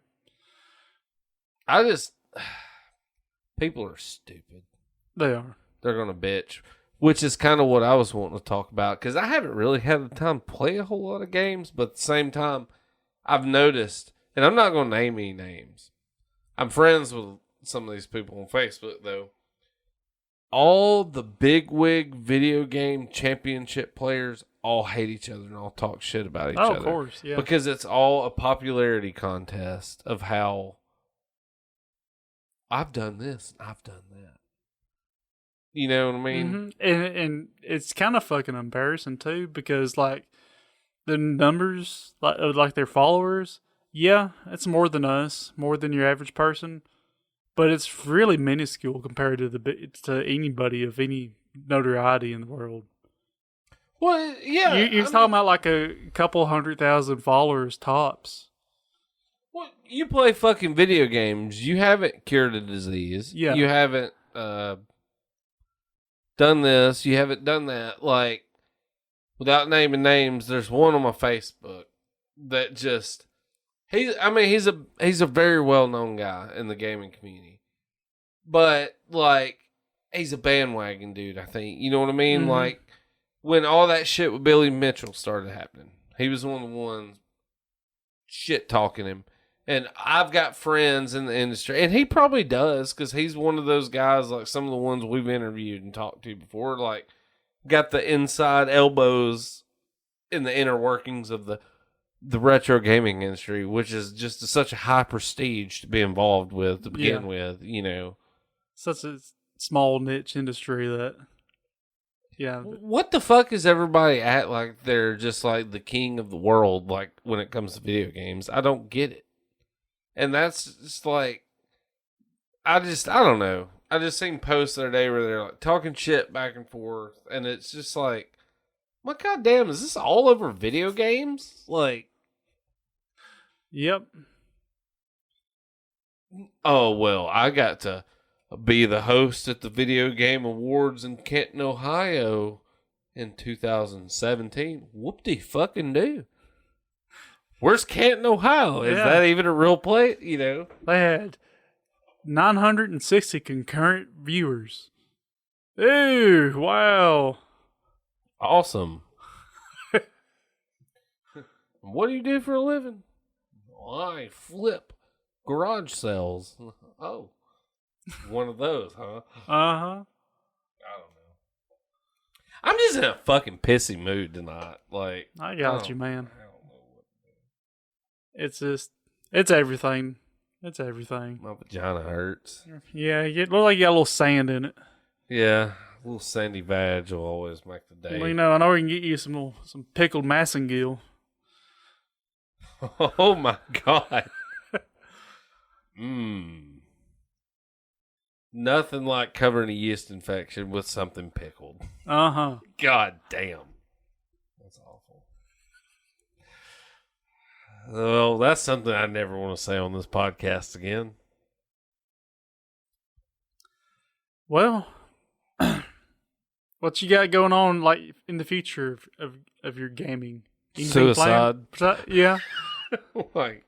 People are stupid. They are. They're gonna bitch, which is kind of what I was wanting to talk about because I haven't really had the time to play a whole lot of games, but at the same time, I've noticed, and I'm not gonna name any names. I'm friends with some of these people on Facebook though. All the bigwig video game championship players all hate each other and all talk shit about each other. Of course, yeah. Because it's all a popularity contest of how I've done this and I've done that. You know what I mean? And it's kind of fucking embarrassing too, because like the numbers, like their followers, yeah, it's more than us, more than your average person, but it's really minuscule compared to anybody of any notoriety in the world. Well, yeah. You're talking about like a couple 100,000 followers tops. Well, you play fucking video games. You haven't cured a disease. Yeah. You haven't done this. You haven't done that. Like, without naming names, there's one on my Facebook that just he's a very well known guy in the gaming community, but like he's a bandwagon dude. I think you know what I mean. Like when all that shit with Billy Mitchell started happening, he was one of the ones shit talking him. And I've got friends in the industry, and he probably does, because he's one of those guys, like some of the ones we've interviewed and talked to before, like, got the inside elbows in the inner workings of the retro gaming industry, which is just such a high prestige to be involved with to begin with, you know. Such a small niche industry that, What the fuck is everybody at like they're just like the king of the world, like when it comes to video games? I don't get it. And that's just like, I don't know. I just seen posts the other day where they're like talking shit back and forth. And it's just like, my goddamn, is this all over video games? Like, yep. Oh, well, I got to be the host at the Video Game Awards in Canton, Ohio in 2017. Whoop-de-fucking-do. Where's Canton, Ohio? Is that even a real place? You know? They had 960 concurrent viewers. Ooh, wow. Awesome. What do you do for a living? Well, I flip garage sales. Oh. One of those, huh? Uh-huh. I don't know. I'm just in a fucking pissy mood tonight. Like, I got you, man. I don't know what to do. It's just, It's everything. It's everything. My vagina hurts. Yeah, it looks like you got a little sand in it. Yeah, a little sandy vag will always make the day. Well, you know, I know we can get you some pickled massengill. Oh my God. Nothing like covering a yeast infection with something pickled. Uh-huh. God damn. That's awful. Well, that's something I never want to say on this podcast again. Well, what you got going on like in the future of your gaming? Anything Suicide. planned? Yeah. Like,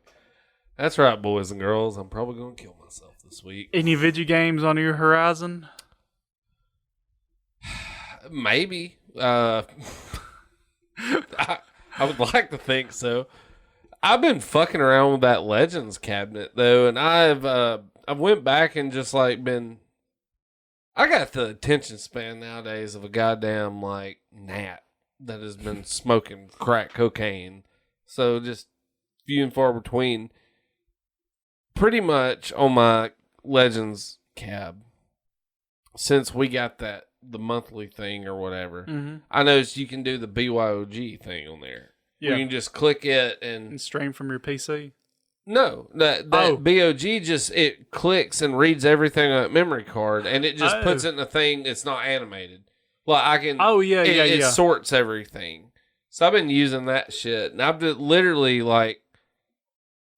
that's right, boys and girls. I'm probably going to kill myself this week. Any video games on your horizon? Maybe. I would like to think so. I've been fucking around with that Legends cabinet though, and I went back and just like been. I got the attention span nowadays of a goddamn like gnat that has been smoking crack cocaine. So just few and far between. Pretty much on my Legends cab, since we got the monthly thing or whatever, I noticed you can do the BYOG thing on there. Yeah. You can just click it and stream from your PC. No, that BOG just, it clicks and reads everything on that memory card, and it just puts it in a thing that's not animated. Well, I can. It sorts everything. So I've been using that shit, and I've been literally like,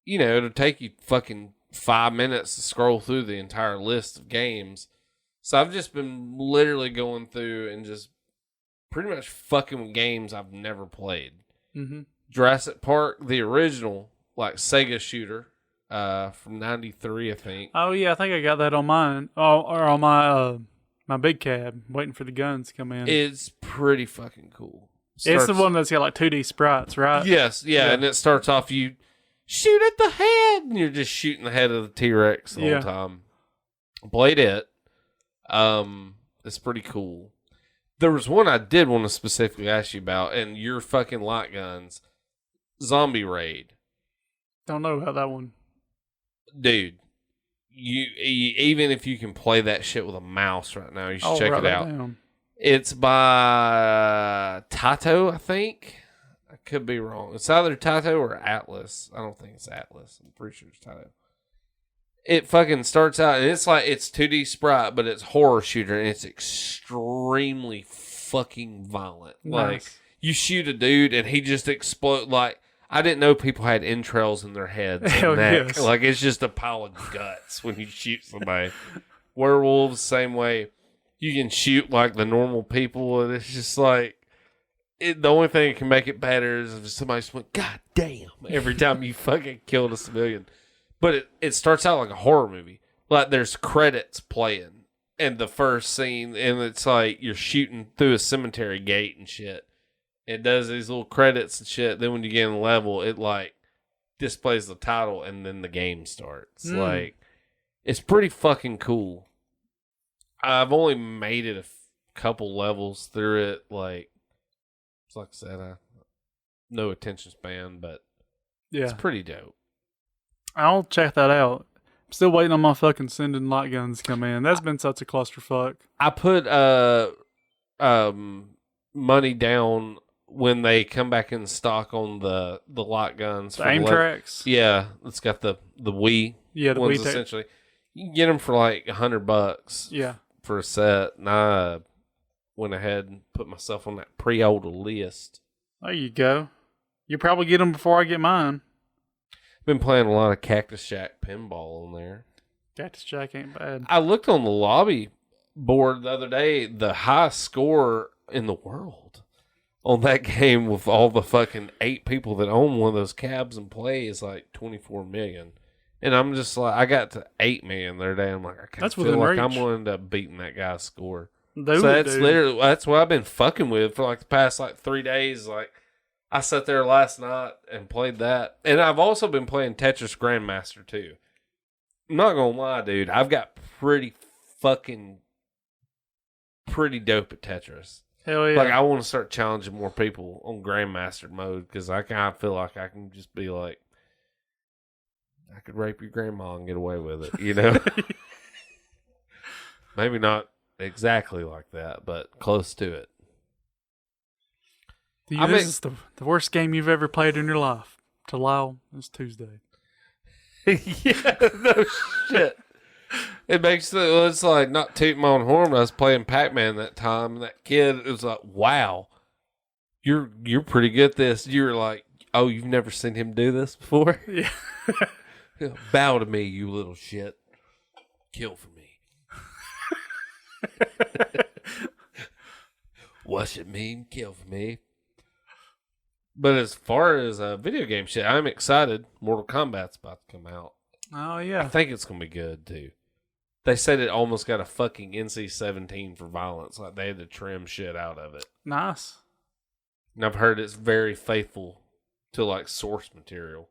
you know, it'll take you fucking 5 minutes to scroll through the entire list of games. So I've just been literally going through and just pretty much fucking with games I've never played. Mm-hmm. Jurassic Park, the original, like Sega shooter, from '93, I think. Oh yeah, I think I got that on mine. Or on my my big cab, waiting for the guns to come in. It's pretty fucking cool. It's the one that's got like 2D sprites, right? Yes, yeah, and it starts off you shoot at the head, and you're just shooting the head of the T-Rex the whole time. Played it. It's pretty cool. There was one I did want to specifically ask you about, and your fucking light guns, Zombie Raid. Don't know about that one, dude. You even if you can play that shit with a mouse right now, you should check it out. Down. It's by Taito, I think. I could be wrong. It's either Taito or Atlas. I don't think it's Atlas. I'm pretty sure it's Taito. It fucking starts out, and it's like, it's 2D sprite, but it's horror shooter, and it's extremely fucking violent. Nice. Like, you shoot a dude, and he just explodes. Like, I didn't know people had entrails in their heads and neck. Yes. Like, it's just a pile of guts when you shoot somebody. Werewolves, same way. You can shoot like the normal people, and it's just like, the only thing that can make it better is if somebody just went, God damn, every time you fucking killed a civilian. But it starts out like a horror movie. Like, there's credits playing in the first scene, and it's like you're shooting through a cemetery gate and shit. It does these little credits and shit. Then when you get in the level, it like displays the title, and then the game starts. Like, it's pretty fucking cool. I've only made it a couple levels through it. Like I said, no attention span, but it's pretty dope. I'll check that out. I'm still waiting on my fucking sending light guns to come in. That's been such a clusterfuck. I put money down when they come back in stock on the light guns. The aim tracks? Yeah, it's got the Wii ones, Wii essentially. You can get them for like $100 for a set. And I went ahead and put myself on that pre-order list. There you go. You'll probably get them before I get mine. Been playing a lot of Cactus Jack pinball on there. Cactus Jack ain't bad. I looked on the lobby board the other day. The highest score in the world on that game with all the fucking 8 people that own one of those cabs and play is like 24 million. And I'm just like, I got to 8 million the other day. I'm like, I kind of feel like I'm going to end up beating that guy's score. So that's what I've been fucking with for like the past like 3 days. Like, I sat there last night and played that. And I've also been playing Tetris Grandmaster too. I'm not going to lie, dude. I've got pretty dope at Tetris. Hell yeah. Like, I want to start challenging more people on Grandmaster mode because I kind of feel like I can just be like, I could rape your grandma and get away with it, you know? Maybe not exactly like that, but close to it. This is the worst game you've ever played in your life. To Lyle, it's Tuesday. Yeah, no shit. It makes it's like not tooting my own horn. I was playing Pac-Man that time, and that kid was like, "Wow, you're pretty good at this." You're like, "Oh, you've never seen him do this before?" Yeah. Bow to me, you little shit. Kill for me. What's it mean? Kill for me. But as far as video game shit, I'm excited. Mortal Kombat's about to come out. Oh, I yeah. think it's going to be good, too. They said it almost got a fucking NC-17 for violence. Like, they had to trim shit out of it. Nice. And I've heard it's very faithful to, like, source material.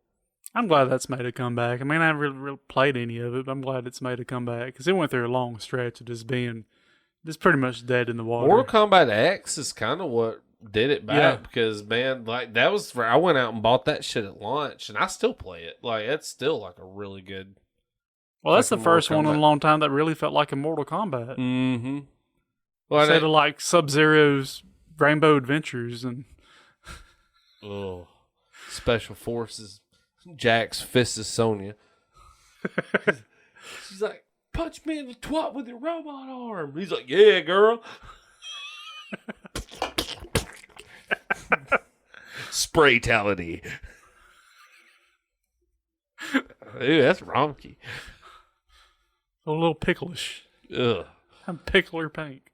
I'm glad that's made a comeback. I mean, I haven't really played any of it, but I'm glad it's made a comeback. Because it went through a long stretch of just being just pretty much dead in the water. Mortal Kombat X is kind of what did it back. Yeah. Because, man, like, that was for... I went out and bought that shit at launch, and I still play it. Like, it's still, like, a really good... Well, that's the fucking first Mortal one in Kombat. a long time that really felt like a Mortal Kombat. Mm-hmm. Well, Instead of like Sub-Zero's Rainbow Adventures and... Oh, Special Forces. Jax fists Sonya. She's like, punch me in the twat with your robot arm. He's like, yeah, girl. Spraytality. Ooh, that's raunchy. A little picklish. Ugh. I'm pickler pink.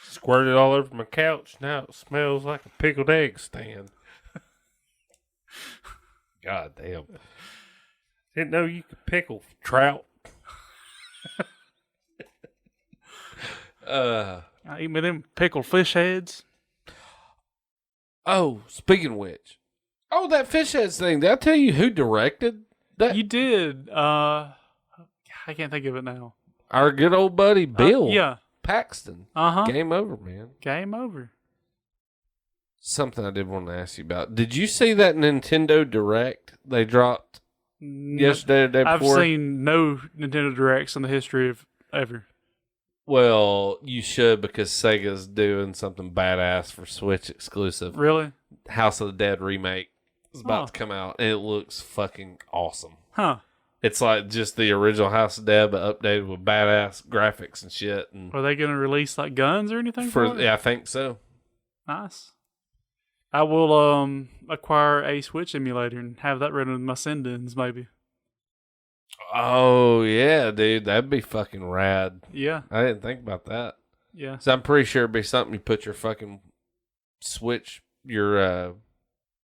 Squirted all over my couch. Now it smells like a pickled egg stand. God damn. Didn't know you could pickle trout. I eat me them pickled fish heads. Oh, speaking of which. Oh, that fish heads thing. Did I tell you who directed that? You did. I can't think of it now. Our good old buddy Bill Yeah. Paxton. Uh-huh. Game over, man. Game over. Something I did want to ask you about. Did you see that Nintendo Direct they dropped yesterday or the day I've before? seen no Nintendo Directs in the history of ever. Well, you should, because Sega's doing something badass for Switch exclusive. Really? House of the Dead remake is about Oh. to come out, and it looks fucking awesome. Huh. It's like just the original House of Dead, but updated with badass graphics and shit. And Are they going to release like guns or anything for it? yeah, I think so. Nice. I will acquire a Switch emulator and have that running with my send-ins maybe. Oh yeah, dude, that'd be fucking rad. Yeah. I didn't think about that. Yeah. So I'm pretty sure it'd be something you put your fucking Switch, your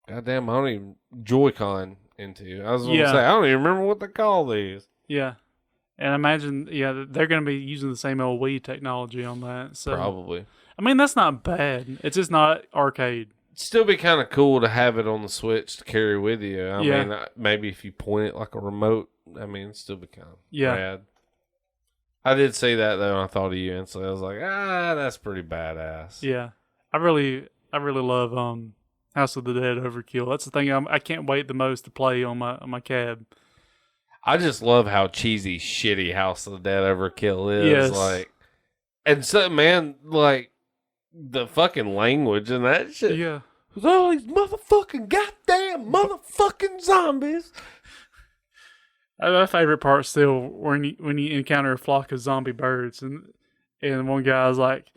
goddamn, I don't even Joy-Con into. I was going to say, I don't even remember what they call these. Yeah. And imagine, they're going to be using the same old Wii technology on that. So Probably. I mean, that's not bad. It's just not arcade. It'd still be kind of cool to have it on the Switch to carry with you. I Yeah. mean, maybe if you point it like a remote, I mean, it'd still be kind of rad. I did see that, though, and I thought of you instantly. I was like, that's pretty badass. Yeah. I really love House of the Dead Overkill. That's the thing I can't wait the most to play on my cab. I just love how cheesy, shitty House of the Dead Overkill is. Yes. Like, and so, man, like, the fucking language and that shit. Yeah. With all these motherfucking goddamn motherfucking zombies. My favorite part still when you encounter a flock of zombie birds and one guy's like,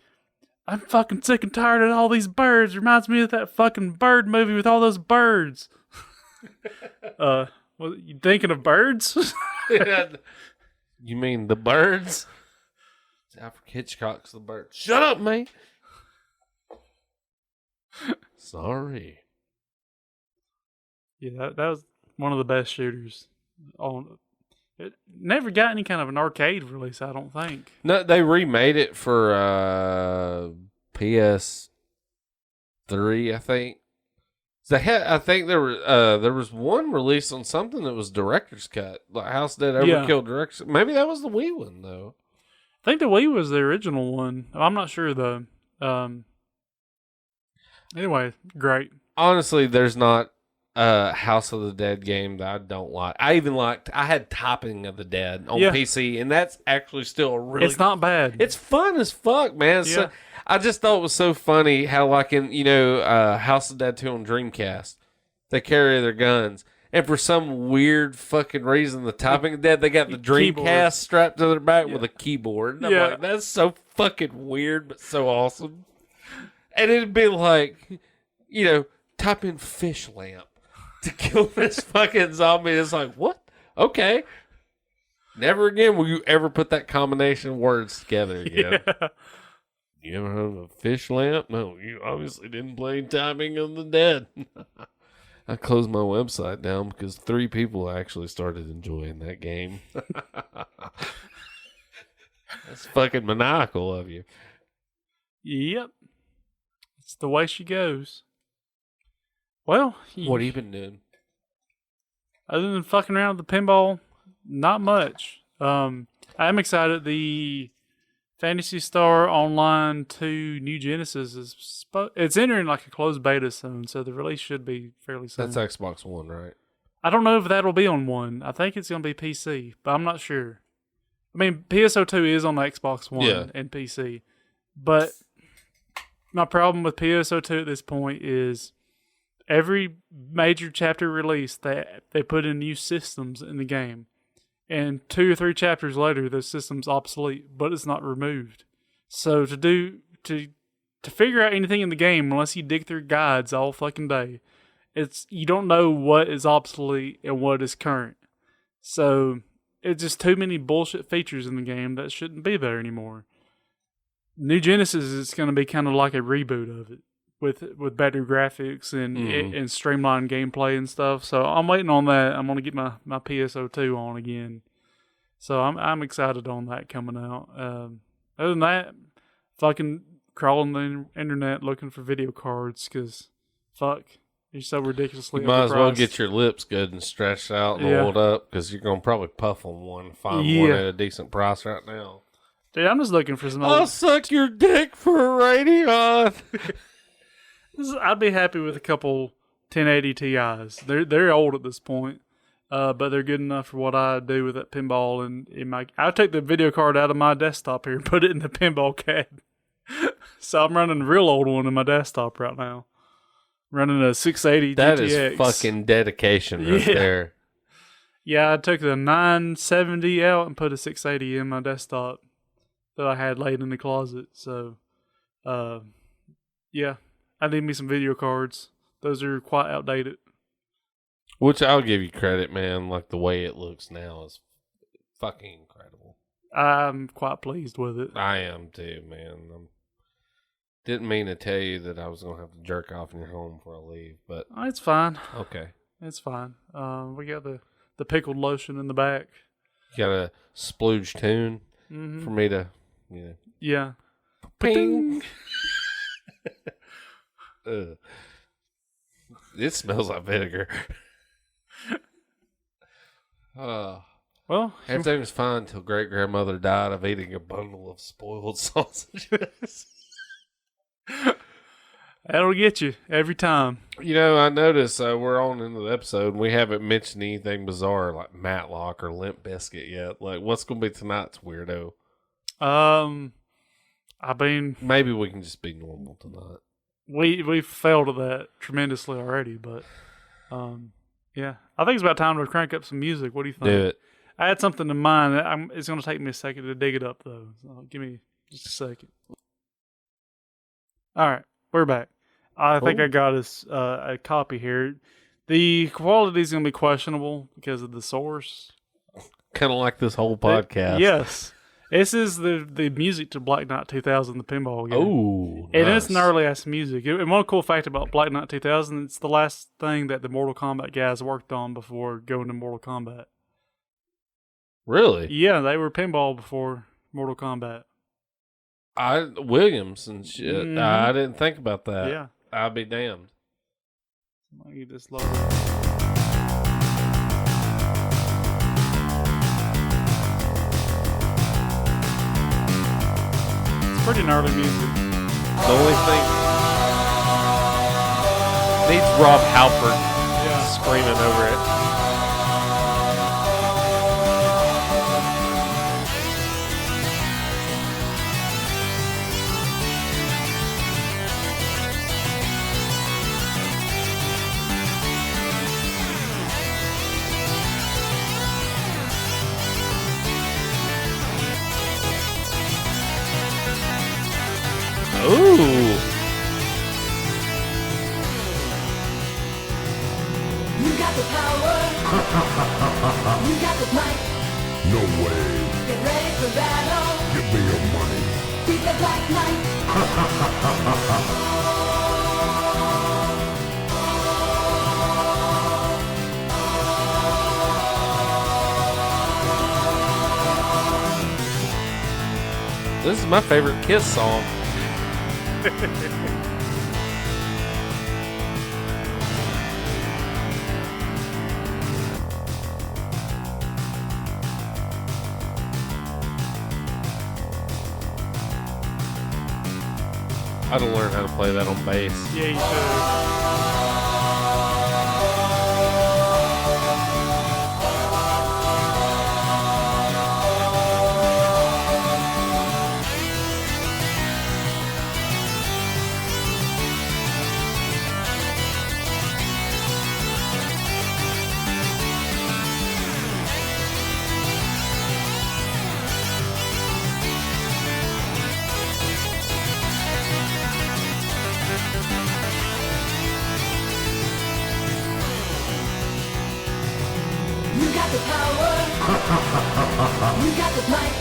I'm fucking sick and tired of all these birds. Reminds me of that fucking bird movie with all those birds. Well, you thinking of birds? You mean the birds? Alfred Hitchcock's the bird. Shut up, man. Sorry. Yeah, that was one of the best shooters. It never got any kind of an arcade release, I don't think. No, they remade it for PS3, I think. I think there was one release on something that was director's cut, like House Dead Overkill director's. Maybe that was the Wii one though. I think the Wii was the original one. I'm not sure though. Anyway, great. Honestly, there's not House of the Dead game that I don't like. I had Topping of the Dead on PC, and that's actually still a really... It's not bad. It's fun as fuck, man. Yeah. So, I just thought it was so funny how, like, in, House of the Dead 2 on Dreamcast, they carry their guns. And for some weird fucking reason, the Topping of the Dead, they got the Dreamcast strapped to their back with a keyboard. And I'm like, that's so fucking weird, but so awesome. And it'd be like, type in fish lamp to kill this fucking zombie. It's like, what? Okay. Never again will you ever put that combination of words together again. Yeah. You ever heard of a fish lamp? No, you obviously didn't play Topping of the Dead. I closed my website down because 3 people actually started enjoying that game. That's fucking maniacal of you. Yep. It's the way she goes. Well, what have you been doing? Other than fucking around with the pinball, not much. I'm excited. The Phantasy Star Online 2 New Genesis it's entering like a closed beta soon, so the release should be fairly soon. That's Xbox One, right? I don't know if that'll be on one. I think it's going to be PC, but I'm not sure. I mean, PSO2 is on the Xbox One and PC, but my problem with PSO2 at this point is every major chapter release, they put in new systems in the game. And 2 or 3 chapters later, those systems obsolete, but it's not removed. So to figure out anything in the game, unless you dig through guides all fucking day, you don't know what is obsolete and what is current. So it's just too many bullshit features in the game that shouldn't be there anymore. New Genesis is going to be kind of like a reboot of it, with better graphics and streamlined gameplay and stuff. So I'm waiting on that. I'm gonna get my PSO2 on again. So I'm excited on that coming out. Other than that, fucking crawling the internet looking for video cards because fuck, you're so ridiculously. You might as well get your lips good and stretched out and oiled up because you're gonna probably puff on one and find one at a decent price right now. Dude, I'm just looking for some. I'll suck your dick for a Radeon. I'd be happy with a couple 1080 Ti's. They're old at this point, but they're good enough for what I do with that pinball. And I take the video card out of my desktop here and put it in the pinball CAD. So I'm running a real old one in my desktop right now. Running a 680 That GTX. is fucking dedication right there. Yeah, I took the 970 out and put a 680 in my desktop that I had laid in the closet. So, yeah. I need me some video cards. Those are quite outdated. Which I'll give you credit, man. Like the way it looks now is fucking incredible. I'm quite pleased with it. I am too, man. Didn't mean to tell you that I was going to have to jerk off in your home before I leave, but... It's fine. Okay. It's fine. We got the pickled lotion in the back. You got a splooge tune for me to, Yeah. Ping! It smells like vinegar. Well, everything was fine until great grandmother died of eating a bundle of spoiled sausages. That'll get you every time. I noticed we're on into the episode and we haven't mentioned anything bizarre like Matlock or Limp Bizkit yet. Like, what's going to be tonight's weirdo? I mean, maybe we can just be normal tonight. We failed at that tremendously already, but yeah, I think it's about time to crank up some music. What do you think? Do it. I had something in mind. It's going to take me a second to dig it up, though. So give me just a second. All right, we're back. I think I got us a copy here. The quality is going to be questionable because of the source. Kind of like this whole podcast. Yes. This is the music to Black Knight 2000, the pinball game. Oh, and nice. it's gnarly-ass music. And one cool fact about Black Knight 2000, it's the last thing that the Mortal Kombat guys worked on before going to Mortal Kombat. Really? Yeah, they were pinball before Mortal Kombat. Williams and shit. Mm-hmm. I didn't think about that. Yeah. I'll be damned. Let me get this loaded. It's pretty gnarly music. The only thing needs Rob Halford screaming over it. Ooh. You got the power. You got the might. No way. Get ready for battle. Give me your money. Beat the Black Knight. This is my favorite Kiss song. I don't learn how to play that on bass. Yeah, you should. You got the power. You got the might.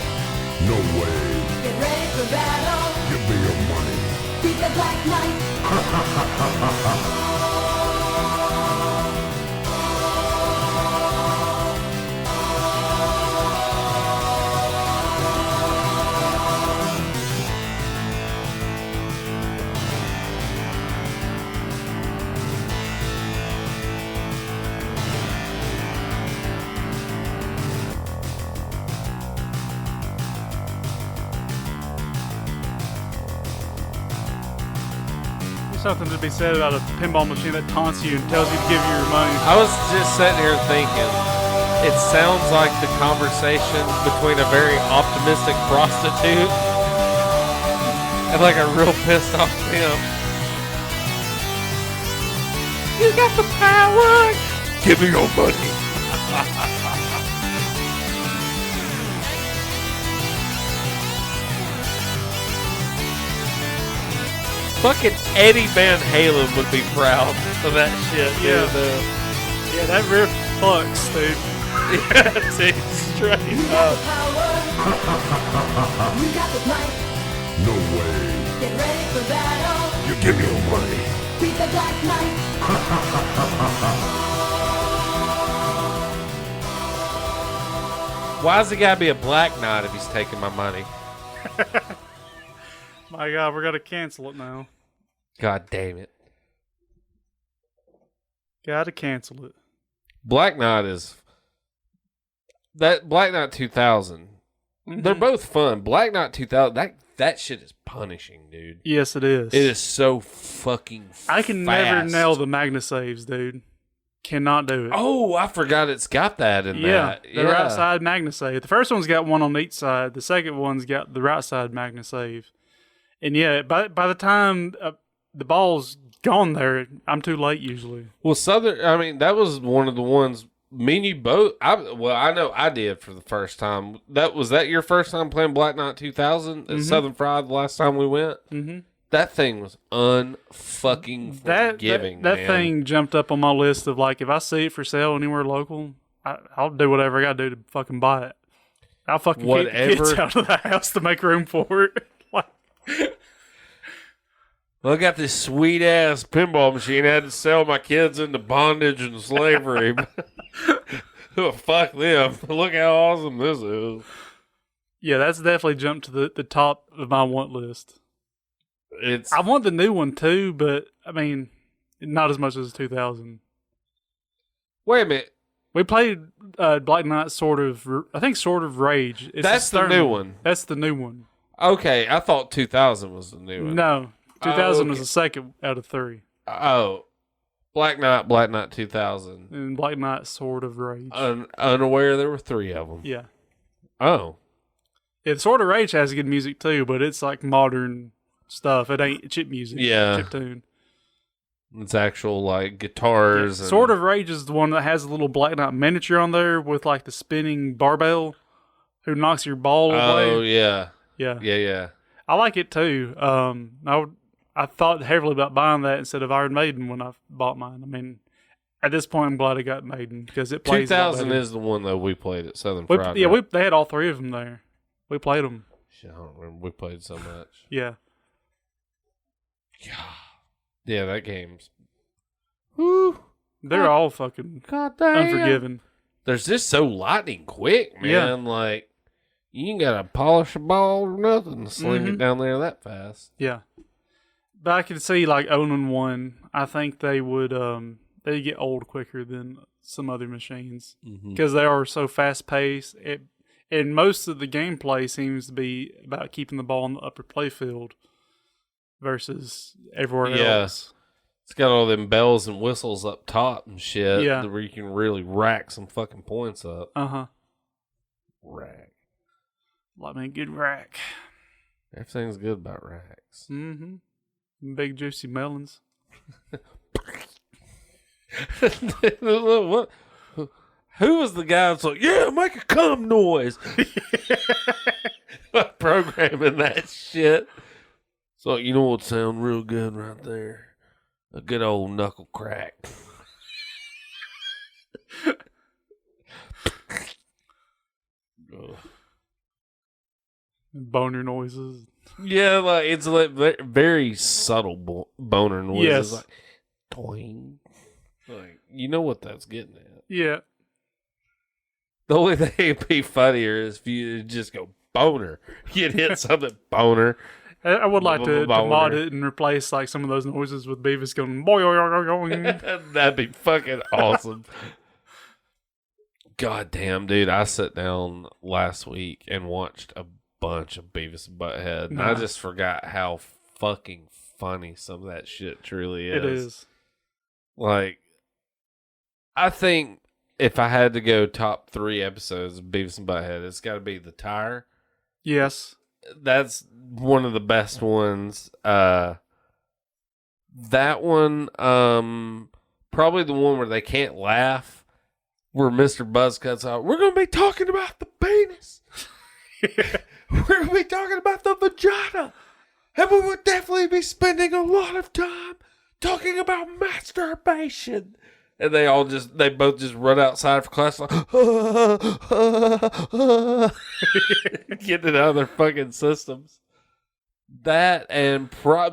No way. Get ready for battle. Give me your money. Beat the Black Knight. There's something to be said about a pinball machine that taunts you and tells you to give you your money. I was just sitting here thinking, it sounds like the conversation between a very optimistic prostitute and like a real pissed off pimp. You got the power! Give me your money. Fucking Eddie Van Halen would be proud of that shit, Yeah. dude. Yeah, that riff fucks, dude. Yeah, dude, straight You got up. the power. You got the might. No way. Get ready for battle. You give me your money. Beat the Black Knight. Why's it gotta be a black knight if he's taking my money? My God, we're gonna cancel it now. God damn it. Gotta cancel it. Black Knight is... That Black Knight 2000. They're both fun. Black Knight 2000, that shit is punishing, dude. Yes, it is. It is so fucking I can never nail the Magna saves, dude. Cannot do it. Oh, I forgot it's got that in yeah, that. the right side Magna save. The first one's got one on each side. The second one's got the right side Magna save. And yeah, by the time the ball's gone there, I'm too late usually. Well, that was one of the ones, me and you both, I know I did for the first time. Was that your first time playing Black Knight 2000 at Southern Fried the last time we went? Mm-hmm. That thing was unfucking forgiving, that man. thing jumped up on my list of like, if I see it for sale anywhere local, I'll do whatever I gotta do to fucking buy it. I'll fucking kick the kids out of the house to make room for it. Like, well, I got this sweet ass pinball machine. I had to sell my kids into bondage and slavery. Oh, fuck them. Look how awesome this is. yeah, that's definitely jumped to the top of my want list. I want the new one too, but I mean, not as much as 2000. Wait a minute. We played Black Knight Sword of Rage. That's the new one. That's the new one. Okay, I thought 2000 was the new one. No, 2000 was okay. the second out of 3. Oh. Black Knight 2000. And Black Knight Sword of Rage. Unaware there were 3 of them. Yeah. Oh. Yeah, Sword of Rage has good music too, but it's like modern stuff. It ain't chip music. Yeah. Chip tune. It's actual like guitars. Yeah. Sword of Rage is the one that has a little Black Knight miniature on there with like the spinning barbell who knocks your ball away. Oh, yeah. Yeah. Yeah. I like it too. I thought heavily about buying that instead of Iron Maiden when I bought mine. I mean, at this point, I'm glad I got Maiden because it plays. 2000 is the one that we played at Southern Fried. Yeah, they had all 3 of them there. We played them. Shit, I don't remember. We played so much. Yeah. Yeah, that game's. Woo. They're all fucking unforgiving. They're just so lightning quick, man. Yeah. Like, you ain't got to polish a ball or nothing to sling it down there that fast. Yeah. But I could see, like, owning one, I think they would they get old quicker than some other machines. Because they are so fast-paced. And most of the gameplay seems to be about keeping the ball in the upper playfield versus everywhere else. It's got all them bells and whistles up top and shit. Yeah. Where you can really rack some fucking points up. Uh-huh. Rack. Like, man, good rack. Everything's good about racks. Mm-hmm. Big juicy melons. What? Who was the guy that's like, yeah, make a cum noise? Programming that shit. So, you know what sound real good right there? A good old knuckle crack. Boner noises. Yeah, like it's like very subtle boner noises. Yes. Like, toing. Like, you know what that's getting at. Yeah. The only thing that'd be funnier is if you just go boner. You'd hit something boner. I would like to mod it and replace like some of those noises with Beavis going boing. That'd be fucking awesome. God damn, dude. I sat down last week and watched a bunch of Beavis and Butthead. And I just forgot how fucking funny some of that shit truly is. It is. Like, I think if I had to go top 3 episodes of Beavis and Butthead, it's got to be The Tire. Yes. That's one of the best ones. That one, probably the one where they can't laugh, where Mr. Buzz cuts out, we're going to be talking about the penis. We're going to be talking about the vagina. And we would definitely be spending a lot of time talking about masturbation. And they both just run outside for class like, getting it out of their fucking systems. That and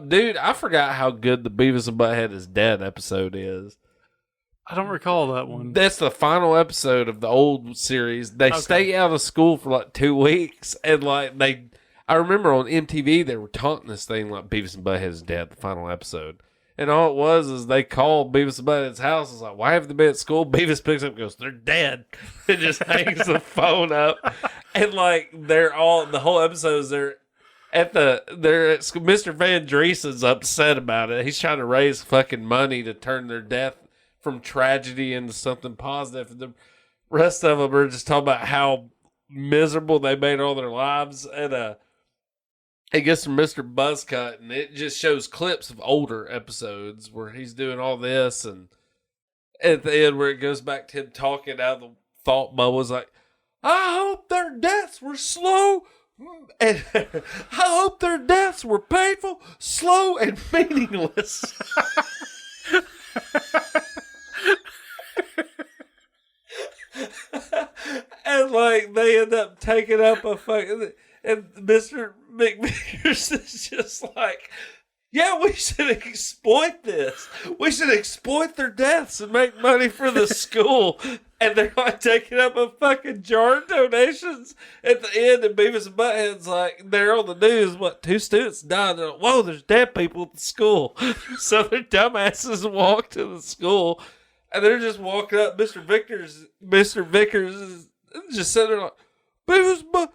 dude, I forgot how good the Beavis and Butthead is Dead episode is. I don't recall that one. That's the final episode of the old series. They stay out of school for like 2 weeks, and like I remember on MTV they were taunting this thing like Beavis and Butthead is dead. The final episode. And all it was is they called Beavis and Butthead's house. It's like, why haven't they been at school? Beavis picks up and goes, they're dead. It just hangs the phone up. And like, the whole episode is they're at school. Mr. Van Driesen's upset about it. He's trying to raise fucking money to turn their death from tragedy into something positive. And the rest of them are just talking about how miserable they made all their lives. And, it gets from Mr. Buzzcut, and it just shows clips of older episodes where he's doing all this, and at the end where it goes back to him talking out of the thought bubble, is like, I hope their deaths were slow, and I hope their deaths were painful, slow, and meaningless. And like they end up taking up a fucking, and Mr. McVickers is just like, yeah, we should exploit this. We should exploit their deaths and make money for the school. And they're like taking up a fucking jar of donations at the end. And Beavis and Butthead's like, they're on the news. 2 students died. They're like, whoa, there's dead people at the school. So their dumbasses walk to the school. And they're just walking up. Mr. Vickers is just sitting there like, Beavis and Butthead,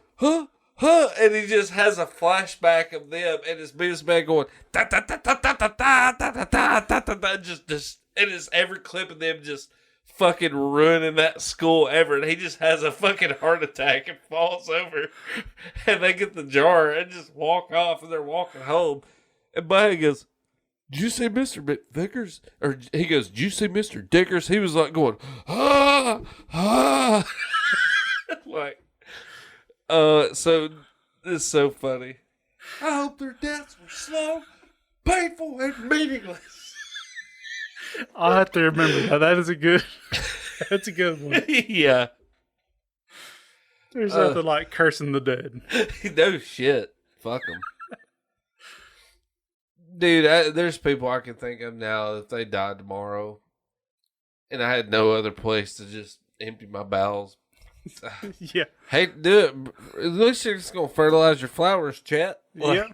huh? And he just has a flashback of them, and his Beavis man going da da da da da da da da da da da da, just And it's every clip of them just fucking ruining that school ever. And he just has a fucking heart attack and falls over. And they get the jar and just walk off, and they're walking home. And Buddy goes, "Did you see Mr. Vickers?" Or he goes, "Did you see Mr. Dickers?" He was like going, "Ah, ah." Like, so it's so funny. I hope their deaths were slow, painful, and meaningless. I'll have to remember that. That is a good. That's a good one. Yeah. There's nothing like cursing the dead. No shit. Fuck them. Dude, there's people I can think of now that if they died tomorrow and I had no other place to just empty my bowels. Yeah. Hate to do it. At least you're just going to fertilize your flowers, chat. Yeah.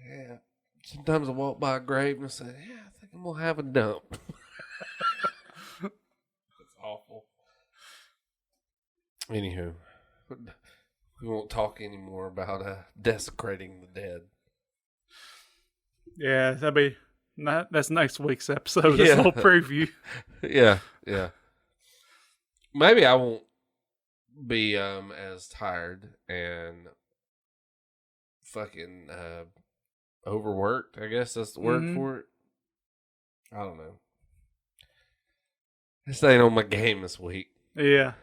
Yeah. Sometimes I walk by a grave and I say, "Yeah, I think I'm going to have a dump." That's awful. Anywho, we won't talk anymore about desecrating the dead. Yeah, that's next week's episode. This Yeah. little preview. Yeah. Maybe I won't be as tired and fucking overworked. I guess that's the word for it. I don't know. This ain't on my game this week. Yeah.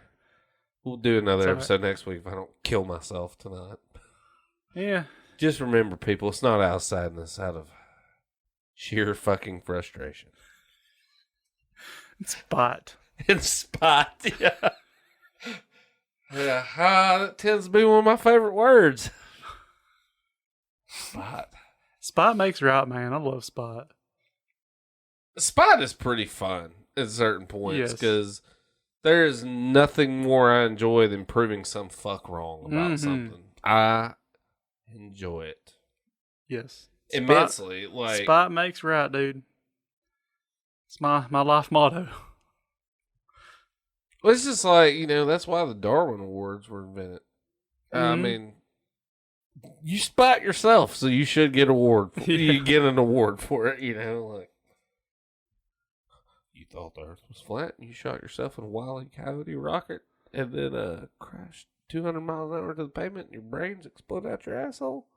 We'll do another It's all episode next week if I don't kill myself tonight. Yeah. Just remember, people, it's not out of sadness, out of sheer fucking frustration. It's spot. In spot, yeah. Yeah, that tends to be one of my favorite words. Spot. Spot makes right, man. I love Spot. Spot is pretty fun at certain points Yes. because there is nothing more I enjoy than proving some fuck wrong about something. I enjoy it Yes. immensely. Like, Spot makes right, dude. It's my life motto. well, it's just like, that's why the Darwin Awards were invented. I mean, you spot yourself, so you should get award. You get an award for it. Like you thought the Earth was flat, and you shot yourself in a Wile E. Coyote rocket, and then crashed 200 miles an hour to the pavement, and your brains explode out your asshole.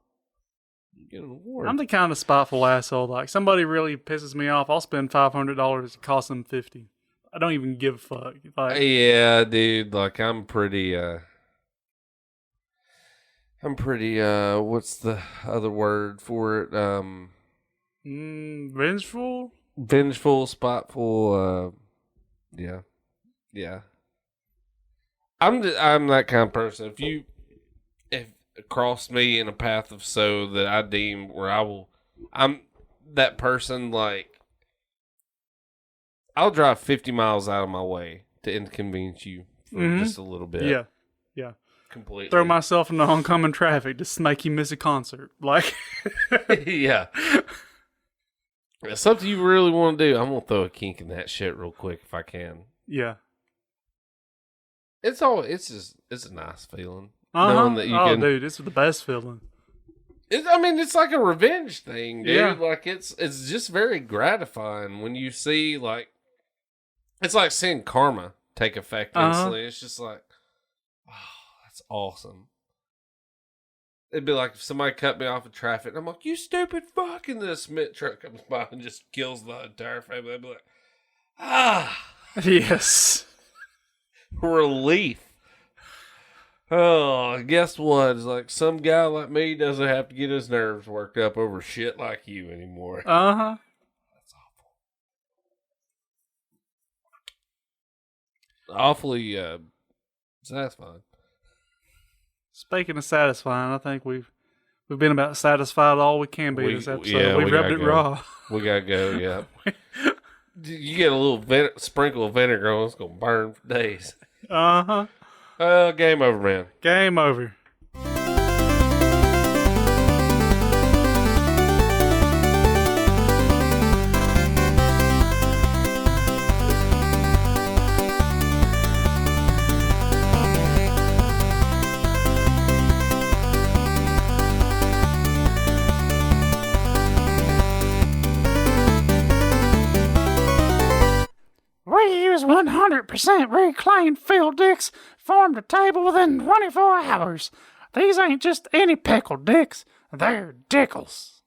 You get an award. I'm the kind of spiteful asshole. Like, somebody really pisses me off, I'll spend $500. It costs them $50. I don't even give a fuck. Like, yeah, dude. Like, I'm pretty. What's the other word for it? vengeful. Vengeful, spiteful. Yeah. I'm that kind of person. If cross me in a path of so that I deem where I'm that person. Like, I'll drive 50 miles out of my way to inconvenience you for just a little bit. Yeah. Completely. Throw myself into oncoming traffic just to make you miss a concert. Like, Yeah. It's something you really want to do. I'm going to throw a kink in that shit real quick if I can. yeah. It's a nice feeling. Knowing that you can, dude, it's the best feeling. It's like a revenge thing, dude. Yeah. Like, it's just very gratifying when you see, like, it's like seeing karma take effect instantly. It's just like, oh, that's awesome. It'd be like if somebody cut me off in traffic, and I'm like, "You stupid fuck!" and then a Smith truck comes by and just kills the entire family. I'd be like, Yes. relief. Oh, guess what? It's like some guy like me doesn't have to get his nerves worked up over shit like you anymore. That's awful. Awfully satisfying. Speaking of satisfying, I think we've been about satisfied all we can be this episode. yeah, we we rubbed gotta it go. raw. We gotta go, yeah. You get a little sprinkle of vinegar on, it's gonna burn for days. Game over, man. Game over. 100% reclaimed field dicks farm to table within 24 hours. These ain't just any pickled dicks, they're Dickles.